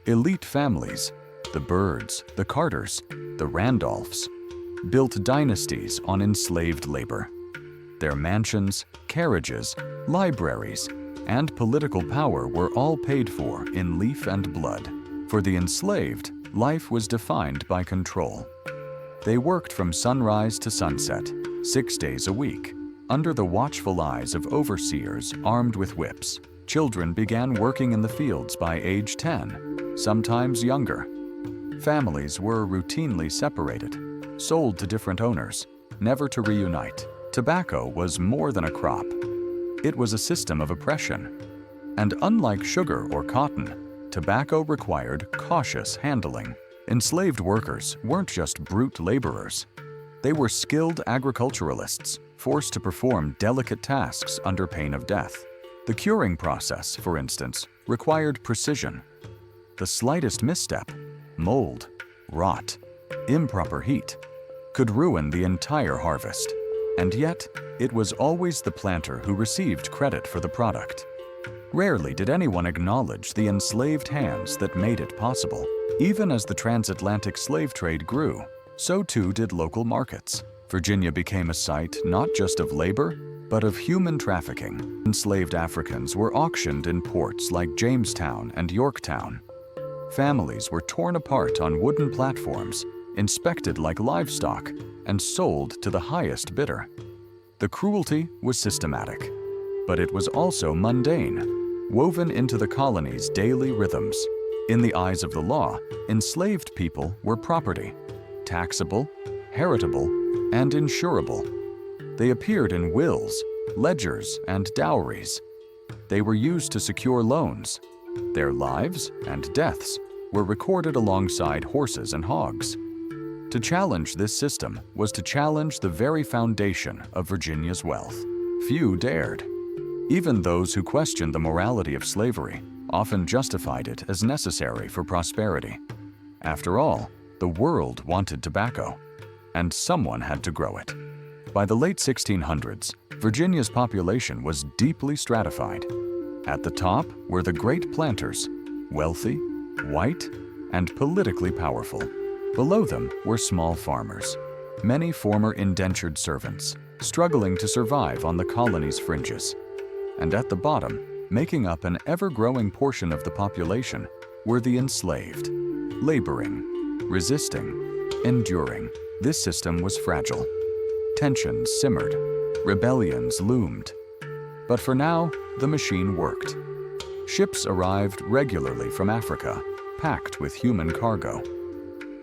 Elite families, the Birds, the Carters, the Randolphs, built dynasties on enslaved labor. Their mansions, carriages, libraries, and political power were all paid for in leaf and blood. For the enslaved, life was defined by control. They worked from sunrise to sunset, 6 days a week, under the watchful eyes of overseers armed with whips. Children began working in the fields by age 10, sometimes younger. Families were routinely separated, sold to different owners, never to reunite. Tobacco was more than a crop. It was a system of oppression. And unlike sugar or cotton, tobacco required cautious handling. Enslaved workers weren't just brute laborers. They were skilled agriculturalists, forced to perform delicate tasks under pain of death. The curing process, for instance, required precision. The slightest misstep, mold, rot, improper heat, could ruin the entire harvest. And yet, it was always the planter who received credit for the product. Rarely did anyone acknowledge the enslaved hands that made it possible. Even as the transatlantic slave trade grew, so too did local markets. Virginia became a site not just of labor, but of human trafficking. Enslaved Africans were auctioned in ports like Jamestown and Yorktown. Families were torn apart on wooden platforms, inspected like livestock, and sold to the highest bidder. The cruelty was systematic. but it was also mundane, woven into the colony's daily rhythms. In the eyes of the law, enslaved people were property, taxable, heritable, and insurable. They appeared in wills, ledgers, and dowries. They were used to secure loans. Their lives and deaths were recorded alongside horses and hogs. To challenge this system was to challenge the very foundation of Virginia's wealth. Few dared. Even those who questioned the morality of slavery often justified it as necessary for prosperity. After all, the world wanted tobacco, and someone had to grow it. By the late 1600s, Virginia's population was deeply stratified. At the top were the great planters, wealthy, white, and politically powerful. Below them were small farmers, many former indentured servants, struggling to survive on the colony's fringes. And at the bottom, making up an ever-growing portion of the population, were the enslaved, laboring, resisting, enduring. This system was fragile. Tensions simmered, rebellions loomed. But for now, the machine worked. Ships arrived regularly from Africa, packed with human cargo.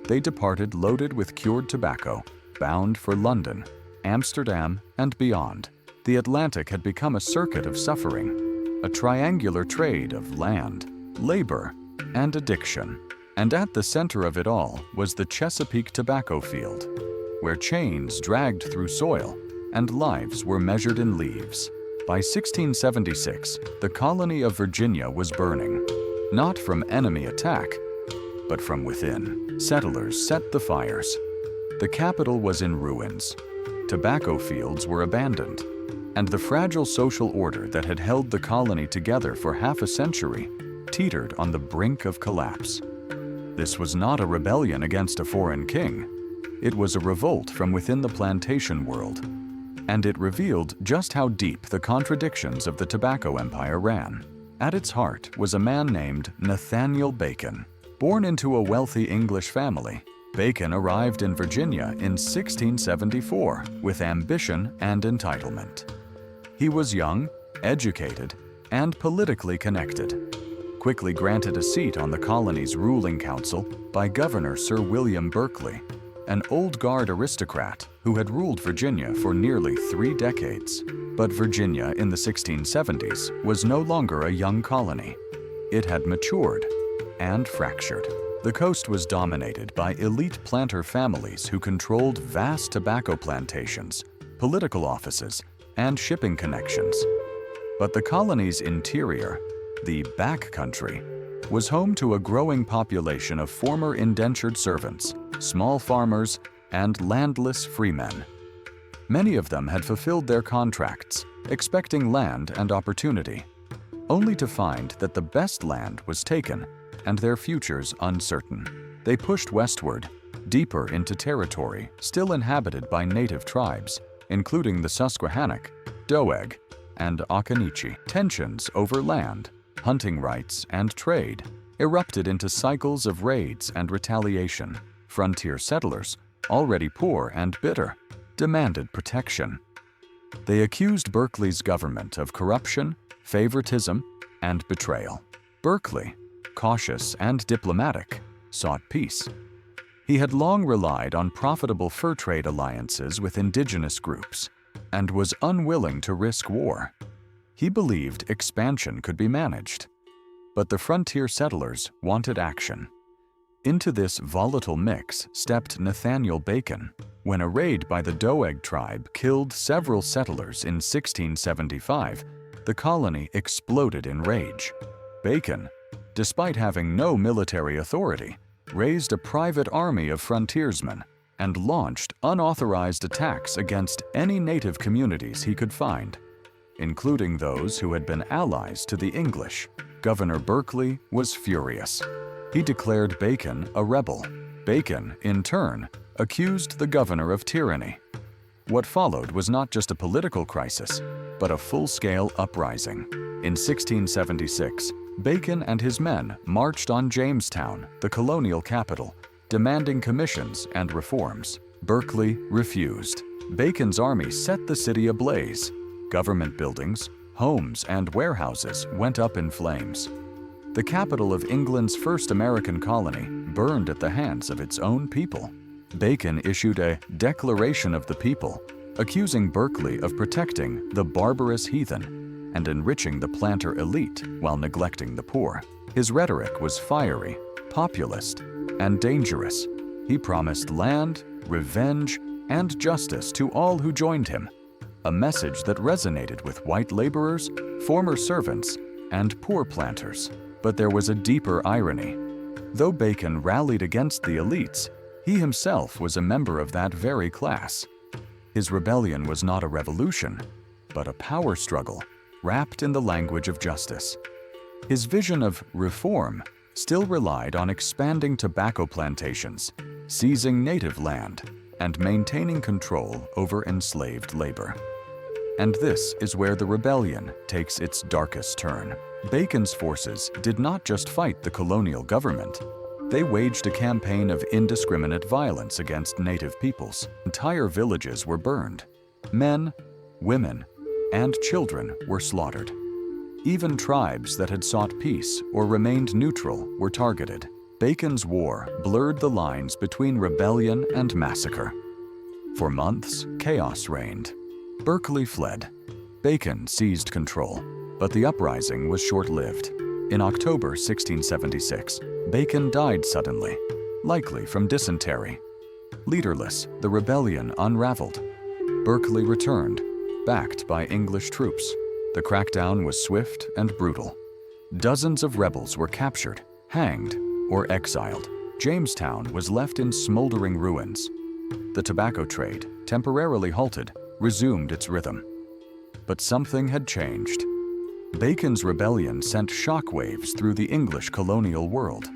They departed loaded with cured tobacco, bound for London, Amsterdam, and beyond. The Atlantic had become a circuit of suffering, a triangular trade of land, labor, and addiction. And at the center of it all was the Chesapeake tobacco field, where chains dragged through soil and lives were measured in leaves. By 1676, the colony of Virginia was burning, not from enemy attack, but from within. Settlers set the fires. The capital was in ruins. Tobacco fields were abandoned, and the fragile social order that had held the colony together for half a century teetered on the brink of collapse. This was not a rebellion against a foreign king. It was a revolt from within the plantation world, and it revealed just how deep the contradictions of the tobacco empire ran. At its heart was a man named Nathaniel Bacon. Born into a wealthy English family, Bacon arrived in Virginia in 1674 with ambition and entitlement. He was young, educated, and politically connected. Quickly granted a seat on the colony's ruling council by Governor Sir William Berkeley, an old guard aristocrat who had ruled Virginia for nearly 3 decades. But Virginia in the 1670s was no longer a young colony. It had matured and fractured. The coast was dominated by elite planter families who controlled vast tobacco plantations, political offices, and shipping connections. But the colony's interior, the back country, was home to a growing population of former indentured servants, small farmers, and landless freemen. Many of them had fulfilled their contracts, expecting land and opportunity, only to find that the best land was taken and their futures uncertain. They pushed westward, deeper into territory still inhabited by native tribes, including the Susquehannock, Doeg, and Occaneechi. Tensions over land, hunting rights, and trade erupted into cycles of raids and retaliation. Frontier settlers, already poor and bitter, demanded protection. They accused Berkeley's government of corruption, favoritism, and betrayal. Berkeley, cautious and diplomatic, sought peace. He had long relied on profitable fur trade alliances with indigenous groups and was unwilling to risk war. He believed expansion could be managed, but the frontier settlers wanted action. Into this volatile mix stepped Nathaniel Bacon. When a raid by the Doeg tribe killed several settlers in 1675, the colony exploded in rage. Bacon, despite having no military authority, raised a private army of frontiersmen and launched unauthorized attacks against any native communities he could find, including those who had been allies to the English. Governor Berkeley was furious. He declared Bacon a rebel. Bacon, in turn, accused the governor of tyranny. What followed was not just a political crisis, but a full-scale uprising. In 1676, Bacon and his men marched on Jamestown, the colonial capital, demanding commissions and reforms. Berkeley refused. Bacon's army set the city ablaze. Government buildings, Homes and warehouses went up in flames. The capital of England's first American colony burned at the hands of its own people. Bacon issued a Declaration of the People, accusing Berkeley of protecting the barbarous heathen and enriching the planter elite while neglecting the poor. His rhetoric was fiery, populist, and dangerous. He promised land, revenge, and justice to all who joined him, a message that resonated with white laborers, former servants, and poor planters. But there was a deeper irony. Though Bacon rallied against the elites, he himself was a member of that very class. His rebellion was not a revolution, but a power struggle wrapped in the language of justice. His vision of reform still relied on expanding tobacco plantations, seizing native land, and maintaining control over enslaved labor. And this is where the rebellion takes its darkest turn. Bacon's forces did not just fight the colonial government. They waged a campaign of indiscriminate violence against native peoples. Entire villages were burned. Men, women, and children were slaughtered. Even tribes that had sought peace or remained neutral were targeted. Bacon's war blurred the lines between rebellion and massacre. For months, chaos reigned. Berkeley fled. Bacon seized control, but the uprising was short-lived. In October 1676, Bacon died suddenly, likely from dysentery. Leaderless, the rebellion unraveled. Berkeley returned, backed by English troops. The crackdown was swift and brutal. Dozens of rebels were captured, hanged, or exiled. Jamestown was left in smoldering ruins. The tobacco trade, temporarily halted, resumed its rhythm. But something had changed. Bacon's rebellion sent shockwaves through the English colonial world.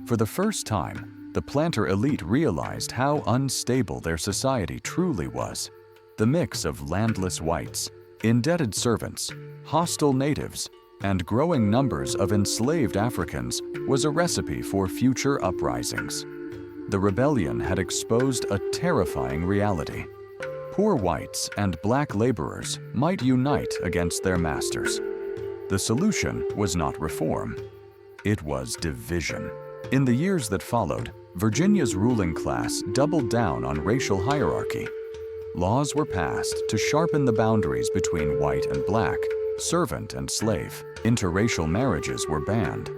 For the first time, the planter elite realized how unstable their society truly was. The mix of landless whites, indebted servants, hostile natives, and growing numbers of enslaved Africans was a recipe for future uprisings. The rebellion had exposed a terrifying reality. Poor whites and black laborers might unite against their masters. The solution was not reform. It was division. In the years that followed, Virginia's ruling class doubled down on racial hierarchy. Laws were passed to sharpen the boundaries between white and black, servant and slave. Interracial marriages were banned.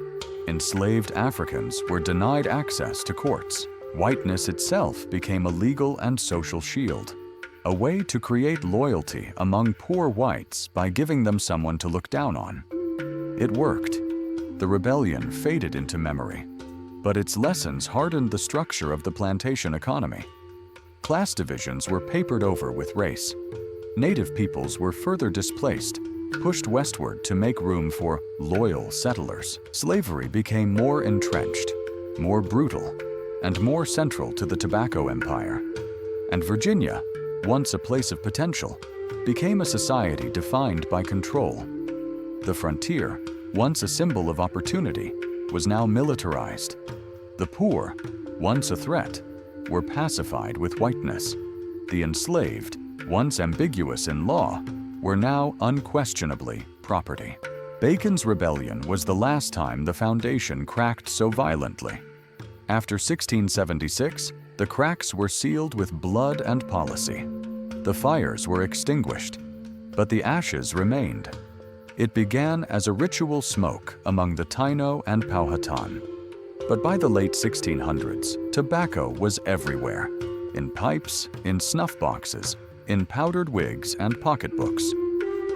Enslaved Africans were denied access to courts. Whiteness itself became a legal and social shield, a way to create loyalty among poor whites by giving them someone to look down on. It worked. The rebellion faded into memory, but its lessons hardened the structure of the plantation economy. Class divisions were papered over with race. Native peoples were further displaced, pushed westward to make room for loyal settlers. Slavery became more entrenched, more brutal, and more central to the tobacco empire. And Virginia, once a place of potential, became a society defined by control. The frontier, once a symbol of opportunity, was now militarized. The poor, once a threat, were pacified with whiteness. The enslaved, once ambiguous in law, were now unquestionably property. Bacon's rebellion was the last time the foundation cracked so violently. After 1676, the cracks were sealed with blood and policy. The fires were extinguished, but the ashes remained. It began as a ritual smoke among the Taino and Powhatan. But by the late 1600s, tobacco was everywhere. In pipes, in snuff boxes, in powdered wigs and pocketbooks.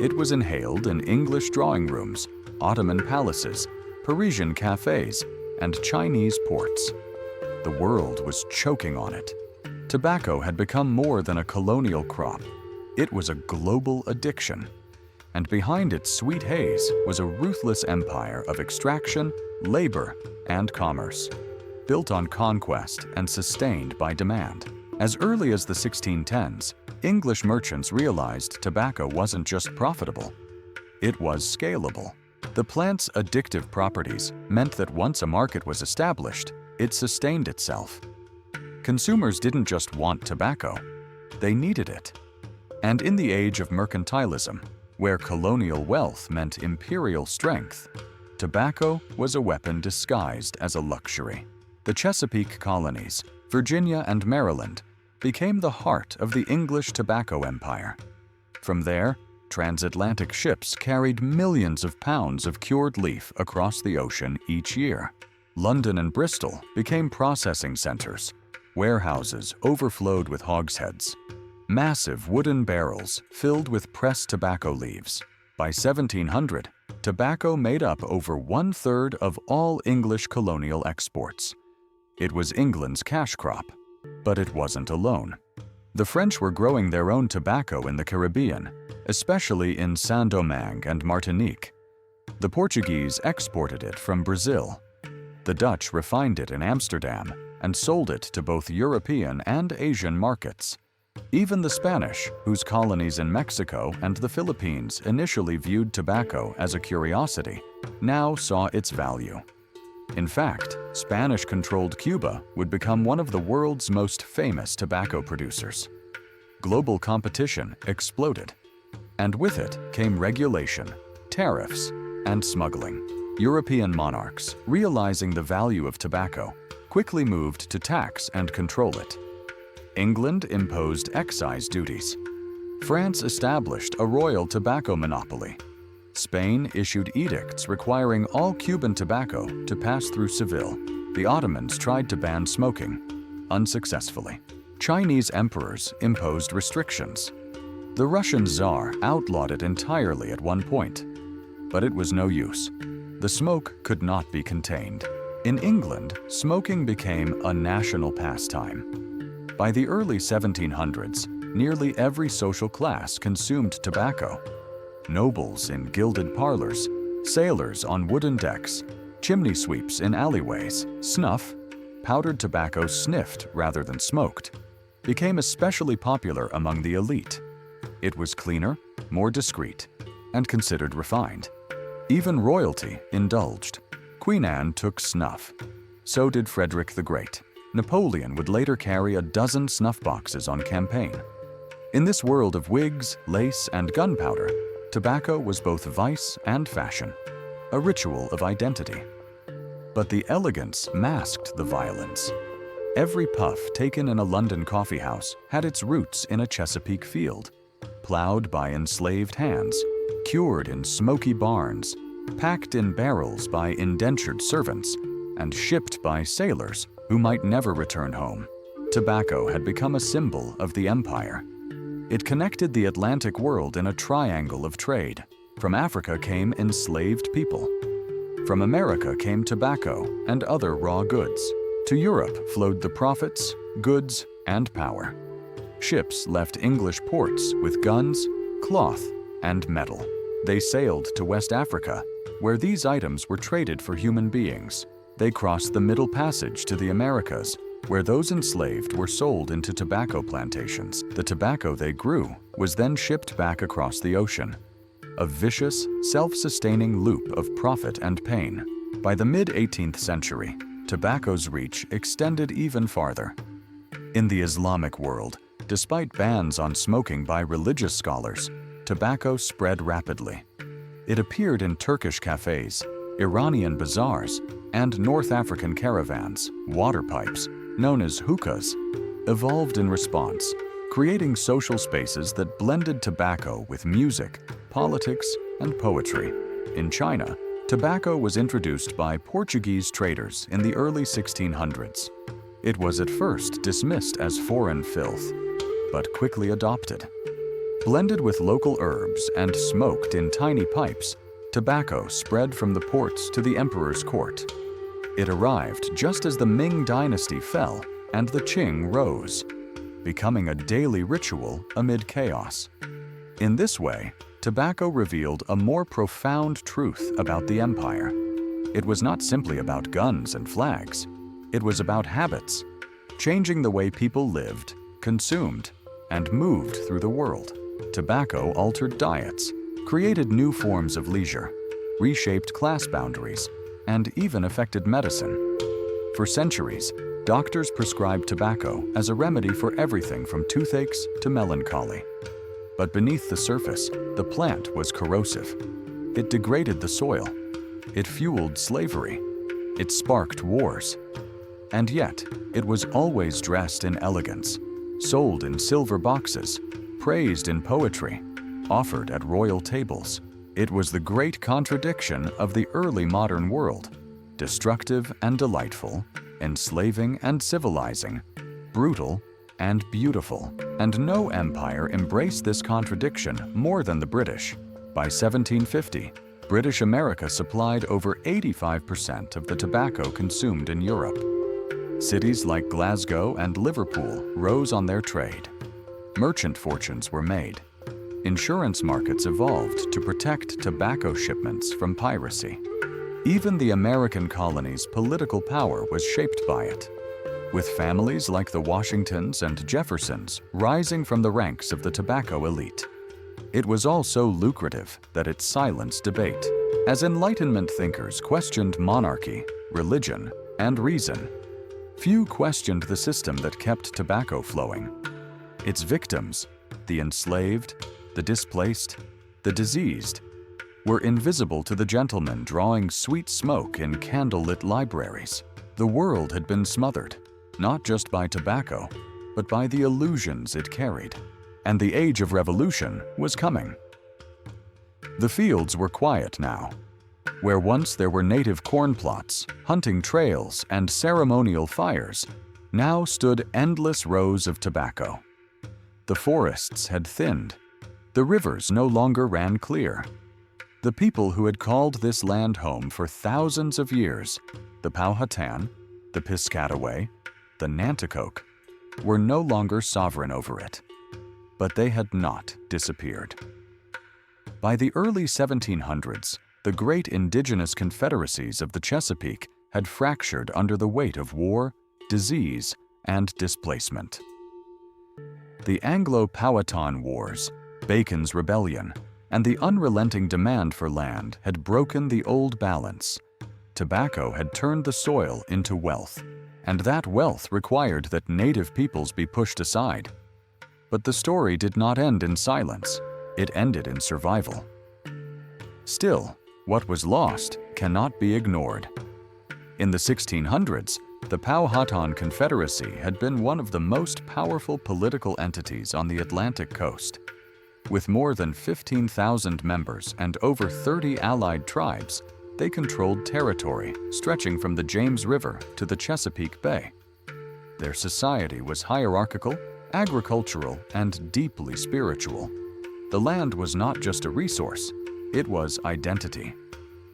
It was inhaled in English drawing rooms, Ottoman palaces, Parisian cafes, and Chinese ports. The world was choking on it. Tobacco had become more than a colonial crop. It was a global addiction. And behind its sweet haze was a ruthless empire of extraction, labor, and commerce, built on conquest and sustained by demand. As early as the 1610s, English merchants realized tobacco wasn't just profitable, it was scalable. The plant's addictive properties meant that once a market was established, it sustained itself. Consumers didn't just want tobacco, they needed it. And in the age of mercantilism, Where colonial wealth meant imperial strength, tobacco was a weapon disguised as a luxury. The Chesapeake colonies, Virginia and Maryland, became the heart of the English tobacco empire. From there, transatlantic ships carried millions of pounds of cured leaf across the ocean each year. London and Bristol became processing centers. Warehouses overflowed with hogsheads. Massive wooden barrels filled with pressed tobacco leaves. By 1700, tobacco made up over 1/3 of all English colonial exports. It was England's cash crop, but it wasn't alone. The French were growing their own tobacco in the Caribbean, especially in Saint-Domingue and Martinique. The Portuguese exported it from Brazil. The Dutch refined it in Amsterdam and sold it to both European and Asian markets. Even the Spanish, whose colonies in Mexico and the Philippines initially viewed tobacco as a curiosity, now saw its value. In fact, Spanish-controlled Cuba would become one of the world's most famous tobacco producers. Global competition exploded, and with it came regulation, tariffs, and smuggling. European monarchs, realizing the value of tobacco, quickly moved to tax and control it. England imposed excise duties. France established a royal tobacco monopoly. Spain issued edicts requiring all Cuban tobacco to pass through Seville. The Ottomans tried to ban smoking, unsuccessfully. Chinese emperors imposed restrictions. The Russian Tsar outlawed it entirely at one point, but it was no use. The smoke could not be contained. In England, smoking became a national pastime. By the early 1700s, nearly every social class consumed tobacco. Nobles in gilded parlors, sailors on wooden decks, chimney sweeps in alleyways, snuff, powdered tobacco sniffed rather than smoked, became especially popular among the elite. It was cleaner, more discreet, and considered refined. Even royalty indulged. Queen Anne took snuff. So did Frederick the Great. Napoleon would later carry a dozen snuff boxes on campaign. In this world of wigs, lace, and gunpowder, tobacco was both vice and fashion, a ritual of identity. But the elegance masked the violence. Every puff taken in a London coffeehouse had its roots in a Chesapeake field, plowed by enslaved hands, cured in smoky barns, packed in barrels by indentured servants, and shipped by sailors who might never return home. Tobacco had become a symbol of the empire. It connected the Atlantic world in a triangle of trade. From Africa came enslaved people. From America came tobacco and other raw goods. To Europe flowed the profits, goods, and power. Ships left English ports with guns, cloth, and metal. They sailed to West Africa, where these items were traded for human beings. They crossed the Middle Passage to the Americas, where those enslaved were sold into tobacco plantations. The tobacco they grew was then shipped back across the ocean. A vicious, self-sustaining loop of profit and pain. By the mid-18th century, tobacco's reach extended even farther. In the Islamic world, despite bans on smoking by religious scholars, tobacco spread rapidly. It appeared in Turkish cafes, Iranian bazaars, and North African caravans. Water pipes, known as hookahs, evolved in response, creating social spaces that blended tobacco with music, politics, and poetry. In China, tobacco was introduced by Portuguese traders in the early 1600s. It was at first dismissed as foreign filth, but quickly adopted. Blended with local herbs and smoked in tiny pipes, tobacco spread from the ports to the emperor's court. It arrived just as the Ming dynasty fell and the Qing rose, becoming a daily ritual amid chaos. In this way, tobacco revealed a more profound truth about the empire. It was not simply about guns and flags. It was about habits, changing the way people lived, consumed, and moved through the world. Tobacco altered diets, created new forms of leisure, reshaped class boundaries, and even affected medicine. For centuries, doctors prescribed tobacco as a remedy for everything from toothaches to melancholy. But beneath the surface, the plant was corrosive. It degraded the soil. It fueled slavery. It sparked wars. And yet, it was always dressed in elegance, sold in silver boxes, praised in poetry, offered at royal tables. It was the great contradiction of the early modern world, destructive and delightful, enslaving and civilizing, brutal and beautiful. And no empire embraced this contradiction more than the British. By 1750, British America supplied over 85% of the tobacco consumed in Europe. Cities like Glasgow and Liverpool rose on their trade. Merchant fortunes were made. Insurance markets evolved to protect tobacco shipments from piracy. Even the American colonies' political power was shaped by it, with families like the Washingtons and Jeffersons rising from the ranks of the tobacco elite. It was all so lucrative that it silenced debate, as Enlightenment thinkers questioned monarchy, religion, and reason. Few questioned the system that kept tobacco flowing. Its victims, the enslaved, the displaced, the diseased, were invisible to the gentlemen drawing sweet smoke in candlelit libraries. The world had been smothered, not just by tobacco, but by the illusions it carried. And the age of revolution was coming. The fields were quiet now. Where once there were native corn plots, hunting trails, and ceremonial fires, now stood endless rows of tobacco. The forests had thinned. The rivers no longer ran clear. The people who had called this land home for thousands of years, the Powhatan, the Piscataway, the Nanticoke, were no longer sovereign over it. But they had not disappeared. By the early 1700s, the great indigenous confederacies of the Chesapeake had fractured under the weight of war, disease, and displacement. The Anglo-Powhatan Wars, Bacon's Rebellion, and the unrelenting demand for land had broken the old balance. Tobacco had turned the soil into wealth, and that wealth required that native peoples be pushed aside. But the story did not end in silence. It ended in survival. Still, what was lost cannot be ignored. In the 1600s, the Powhatan Confederacy had been one of the most powerful political entities on the Atlantic coast. With more than 15,000 members and over 30 allied tribes, they controlled territory stretching from the James River to the Chesapeake Bay. Their society was hierarchical, agricultural, and deeply spiritual. The land was not just a resource, it was identity.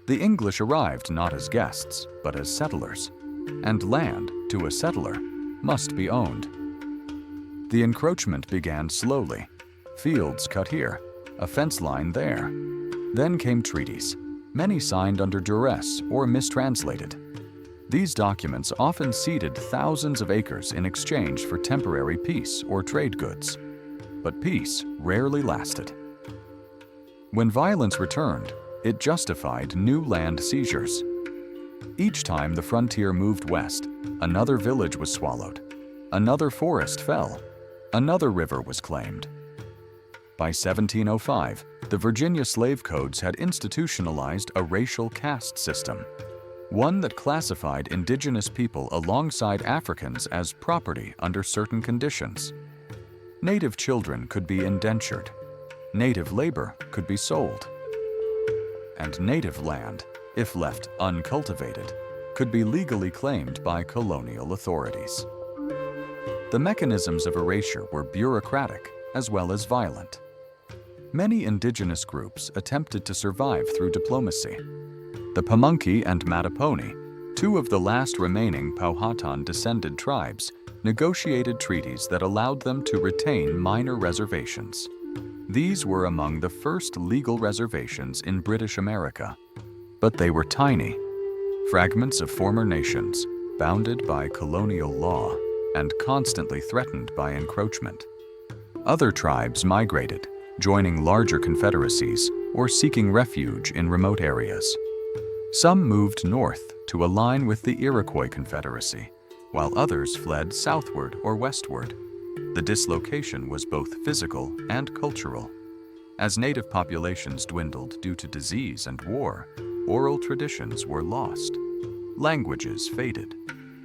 The English arrived not as guests, but as settlers, and land, to a settler, must be owned. The encroachment began slowly. Fields cut here, a fence line there. Then came treaties, many signed under duress or mistranslated. These documents often ceded thousands of acres in exchange for temporary peace or trade goods. But peace rarely lasted. When violence returned, it justified new land seizures. Each time the frontier moved west, another village was swallowed, another forest fell, another river was claimed. By 1705, the Virginia slave codes had institutionalized a racial caste system, one that classified indigenous people alongside Africans as property under certain conditions. Native children could be indentured, native labor could be sold, and native land, if left uncultivated, could be legally claimed by colonial authorities. The mechanisms of erasure were bureaucratic as well as violent. Many indigenous groups attempted to survive through diplomacy. The Pamunkey and Mattapony, two of the last remaining Powhatan-descended tribes, negotiated treaties that allowed them to retain minor reservations. These were among the first legal reservations in British America. But they were tiny, fragments of former nations, bounded by colonial law and constantly threatened by encroachment. Other tribes migrated, joining larger confederacies or seeking refuge in remote areas. Some moved north to align with the Iroquois Confederacy, while others fled southward or westward. The dislocation was both physical and cultural. As native populations dwindled due to disease and war, oral traditions were lost. Languages faded.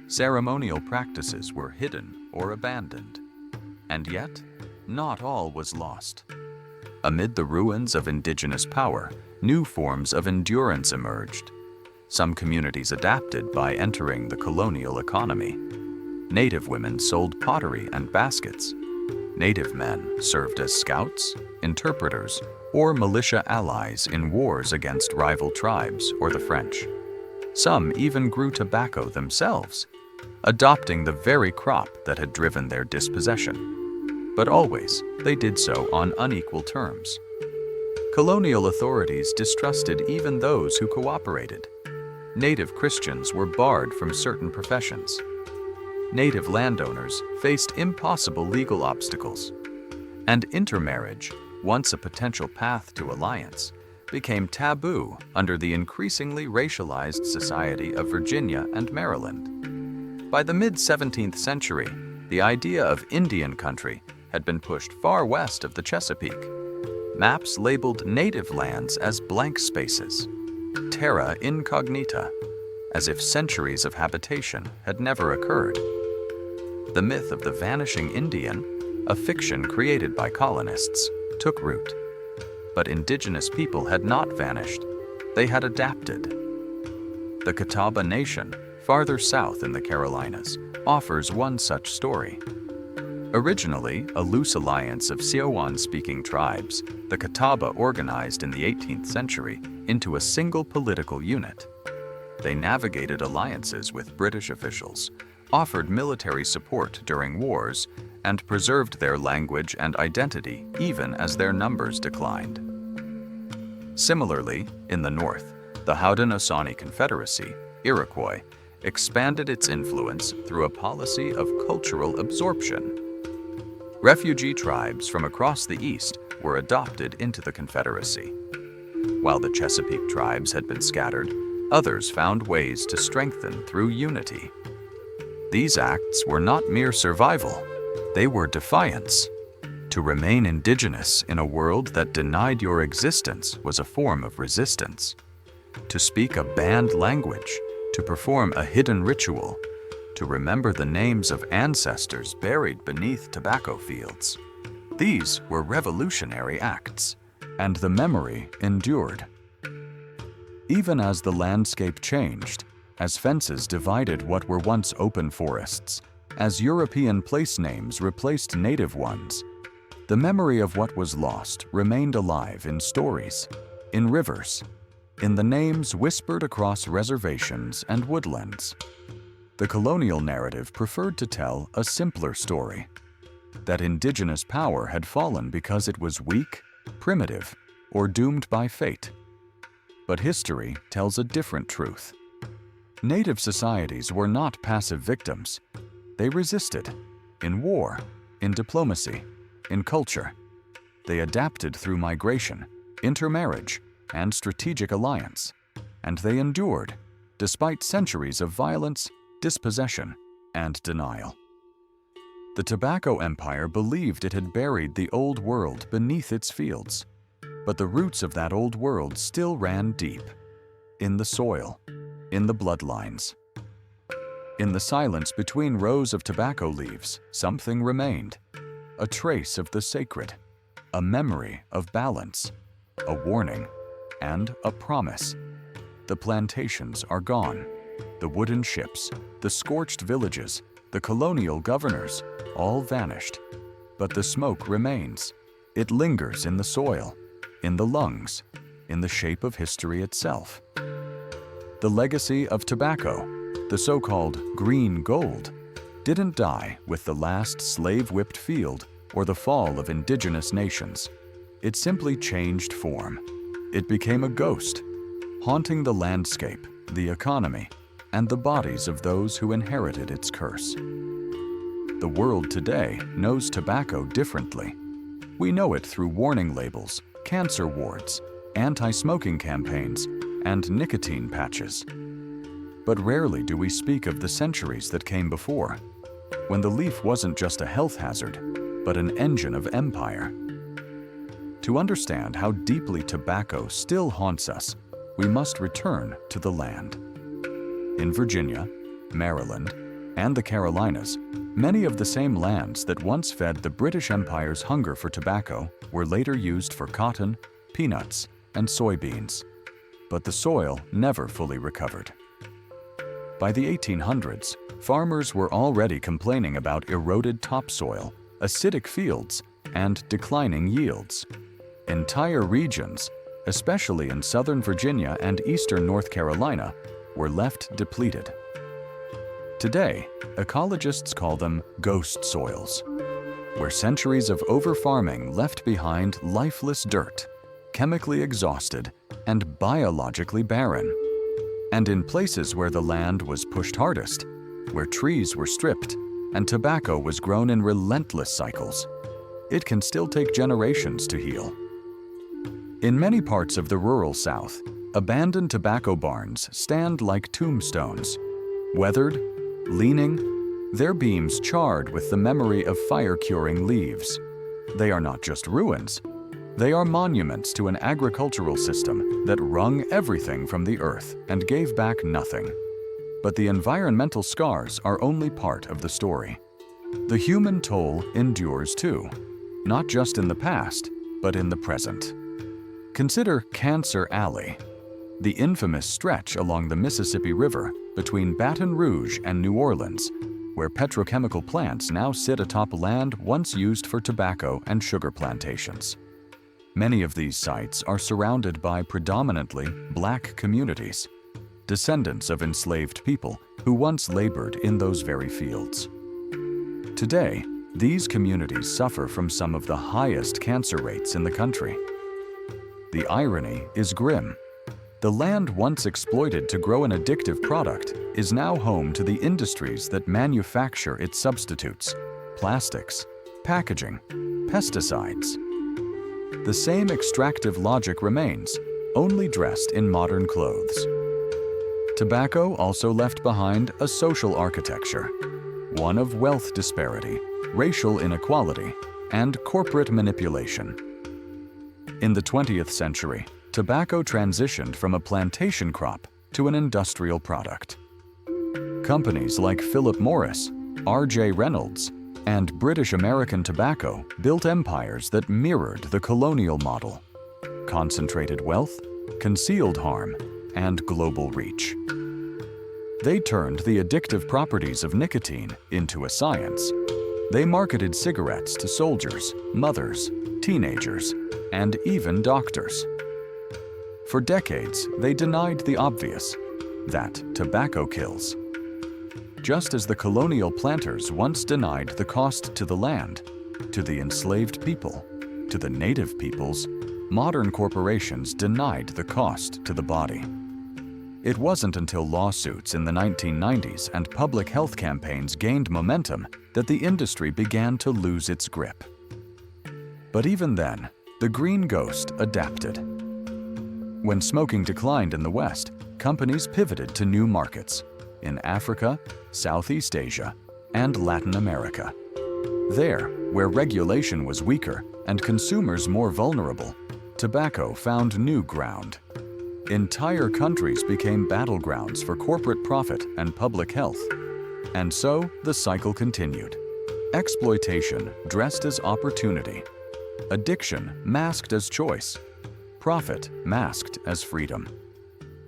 Ceremonial practices were hidden or abandoned. And yet, not all was lost. Amid the ruins of indigenous power, new forms of endurance emerged. Some communities adapted by entering the colonial economy. Native women sold pottery and baskets. Native men served as scouts, interpreters, or militia allies in wars against rival tribes or the French. Some even grew tobacco themselves, adopting the very crop that had driven their dispossession. But always, they did so on unequal terms. Colonial authorities distrusted even those who cooperated. Native Christians were barred from certain professions. Native landowners faced impossible legal obstacles. And intermarriage, once a potential path to alliance, became taboo under the increasingly racialized society of Virginia and Maryland. By the mid-17th century, the idea of Indian country had been pushed far west of the Chesapeake. Maps labeled native lands as blank spaces, terra incognita, as if centuries of habitation had never occurred. The myth of the vanishing Indian, a fiction created by colonists, took root. But indigenous people had not vanished. They had adapted. The Catawba Nation, farther south in the Carolinas, offers one such story. Originally a loose alliance of Siouan-speaking tribes, the Catawba organized in the 18th century into a single political unit. They navigated alliances with British officials, offered military support during wars, and preserved their language and identity even as their numbers declined. Similarly, in the north, the Haudenosaunee Confederacy, Iroquois, expanded its influence through a policy of cultural absorption. Refugee tribes from across the east were adopted into the Confederacy. While the Chesapeake tribes had been scattered, others found ways to strengthen through unity. These acts were not mere survival, they were defiance. To remain indigenous in a world that denied your existence was a form of resistance. To speak a banned language, to perform a hidden ritual, to remember the names of ancestors buried beneath tobacco fields. These were revolutionary acts, and the memory endured. Even as the landscape changed, as fences divided what were once open forests, as European place names replaced native ones, the memory of what was lost remained alive in stories, in rivers, in the names whispered across reservations and woodlands. The colonial narrative preferred to tell a simpler story, that indigenous power had fallen because it was weak, primitive, or doomed by fate. But history tells a different truth. Native societies were not passive victims. They resisted, in war, in diplomacy, in culture. They adapted through migration, intermarriage, and strategic alliance, and they endured, despite centuries of violence, dispossession, and denial. The tobacco empire believed it had buried the old world beneath its fields, but the roots of that old world still ran deep, in the soil, in the bloodlines. In the silence between rows of tobacco leaves, something remained, a trace of the sacred, a memory of balance, a warning, and a promise. The plantations are gone. The wooden ships, the scorched villages, the colonial governors, all vanished. But the smoke remains. It lingers in the soil, in the lungs, in the shape of history itself. The legacy of tobacco, the so-called green gold, didn't die with the last slave-whipped field or the fall of indigenous nations. It simply changed form. It became a ghost, haunting the landscape, the economy, and the bodies of those who inherited its curse. The world today knows tobacco differently. We know it through warning labels, cancer wards, anti-smoking campaigns, and nicotine patches. But rarely do we speak of the centuries that came before. when the leaf wasn't just a health hazard, but an engine of empire. To understand how deeply tobacco still haunts us, we must return to the land. In Virginia, Maryland, and the Carolinas, many of the same lands that once fed the British Empire's hunger for tobacco were later used for cotton, peanuts, and soybeans. But the soil never fully recovered. By the 1800s, farmers were already complaining about eroded topsoil, acidic fields, and declining yields. Entire regions, especially in southern Virginia and eastern North Carolina, were left depleted. Today, ecologists call them ghost soils, where centuries of over-farming left behind lifeless dirt, chemically exhausted, and biologically barren. And in places where the land was pushed hardest, where trees were stripped, and tobacco was grown in relentless cycles, it can still take generations to heal. In many parts of the rural South, abandoned tobacco barns stand like tombstones, weathered, leaning, their beams charred with the memory of fire-curing leaves. They are not just ruins. They are monuments to an agricultural system that wrung everything from the earth and gave back nothing. But the environmental scars are only part of the story. The human toll endures too, not just in the past, but in the present. Consider Cancer Alley, the infamous stretch along the Mississippi River between Baton Rouge and New Orleans, where petrochemical plants now sit atop land once used for tobacco and sugar plantations. Many of these sites are surrounded by predominantly Black communities, descendants of enslaved people who once labored in those very fields. Today, these communities suffer from some of the highest cancer rates in the country. The irony is grim. The land once exploited to grow an addictive product is now home to the industries that manufacture its substitutes: plastics, packaging, pesticides. The same extractive logic remains, only dressed in modern clothes. Tobacco also left behind a social architecture, one of wealth disparity, racial inequality, and corporate manipulation. In the 20th century, tobacco transitioned from a plantation crop to an industrial product. Companies like Philip Morris, R.J. Reynolds, and British American Tobacco built empires that mirrored the colonial model: concentrated wealth, concealed harm, and global reach. They turned the addictive properties of nicotine into a science. They marketed cigarettes to soldiers, mothers, teenagers, and even doctors. For decades, they denied the obvious, that tobacco kills. Just as the colonial planters once denied the cost to the land, to the enslaved people, to the native peoples, modern corporations denied the cost to the body. It wasn't until lawsuits in the 1990s and public health campaigns gained momentum that the industry began to lose its grip. But even then, the green ghost adapted. When smoking declined in the West, companies pivoted to new markets in Africa, Southeast Asia, and Latin America. There, where regulation was weaker and consumers more vulnerable, tobacco found new ground. Entire countries became battlegrounds for corporate profit and public health. And so the cycle continued. Exploitation dressed as opportunity. Addiction masked as choice. Profit masked as freedom.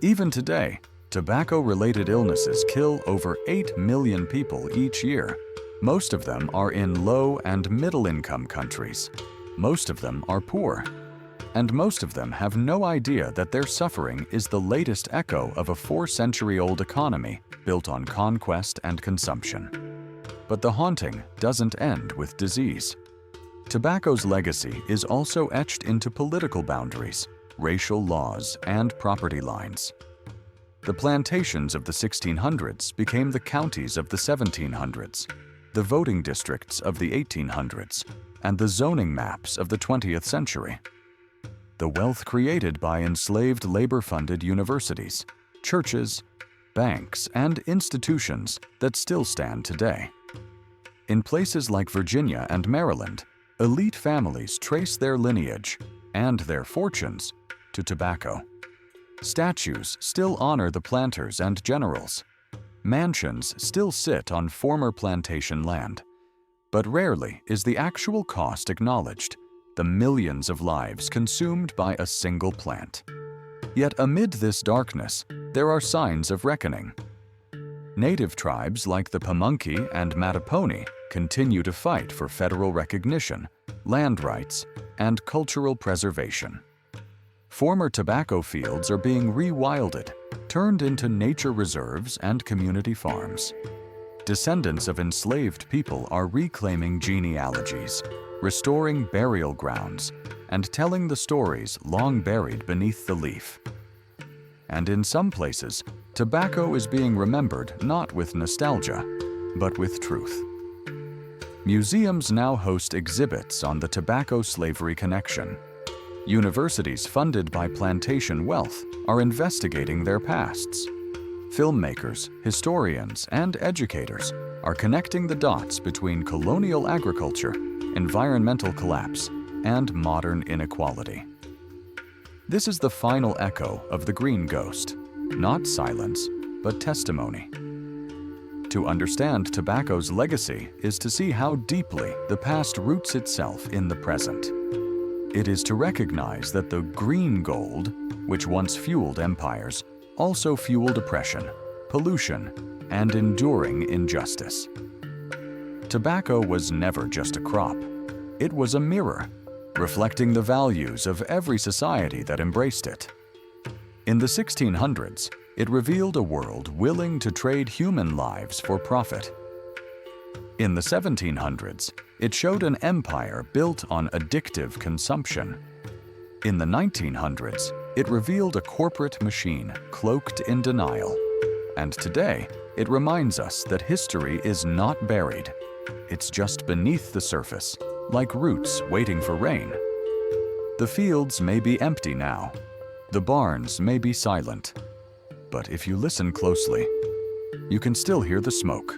Even today, tobacco-related illnesses kill over 8 million people each year. Most of them are in low and middle-income countries. Most of them are poor. And most of them have no idea that their suffering is the latest echo of a 4-century-old economy built on conquest and consumption. But the haunting doesn't end with disease. Tobacco's legacy is also etched into political boundaries, racial laws, and property lines. The plantations of the 1600s became the counties of the 1700s, the voting districts of the 1800s, and the zoning maps of the 20th century. The wealth created by enslaved labor-funded universities, churches, banks, and institutions that still stand today. In places like Virginia and Maryland, elite families trace their lineage and their fortunes to tobacco. Statues still honor the planters and generals. Mansions still sit on former plantation land. But rarely is the actual cost acknowledged, the millions of lives consumed by a single plant. Yet amid this darkness, there are signs of reckoning. Native tribes like the Pamunkey and Mattaponi continue to fight for federal recognition, land rights, and cultural preservation. Former tobacco fields are being rewilded, turned into nature reserves and community farms. Descendants of enslaved people are reclaiming genealogies, restoring burial grounds, and telling the stories long buried beneath the leaf. And in some places, tobacco is being remembered not with nostalgia, but with truth. Museums now host exhibits on the tobacco-slavery connection. Universities funded by plantation wealth are investigating their pasts. Filmmakers, historians, and educators are connecting the dots between colonial agriculture, environmental collapse, and modern inequality. This is the final echo of the green ghost, not silence, but testimony. To understand tobacco's legacy is to see how deeply the past roots itself in the present. It is to recognize that the green gold, which once fueled empires, also fueled oppression, pollution, and enduring injustice. Tobacco was never just a crop. It was a mirror, reflecting the values of every society that embraced it. In the 1600s, it revealed a world willing to trade human lives for profit. In the 1700s, it showed an empire built on addictive consumption. In the 1900s, it revealed a corporate machine cloaked in denial. And today, it reminds us that history is not buried. It's just beneath the surface, like roots waiting for rain. The fields may be empty now. The barns may be silent. But if you listen closely, you can still hear the smoke.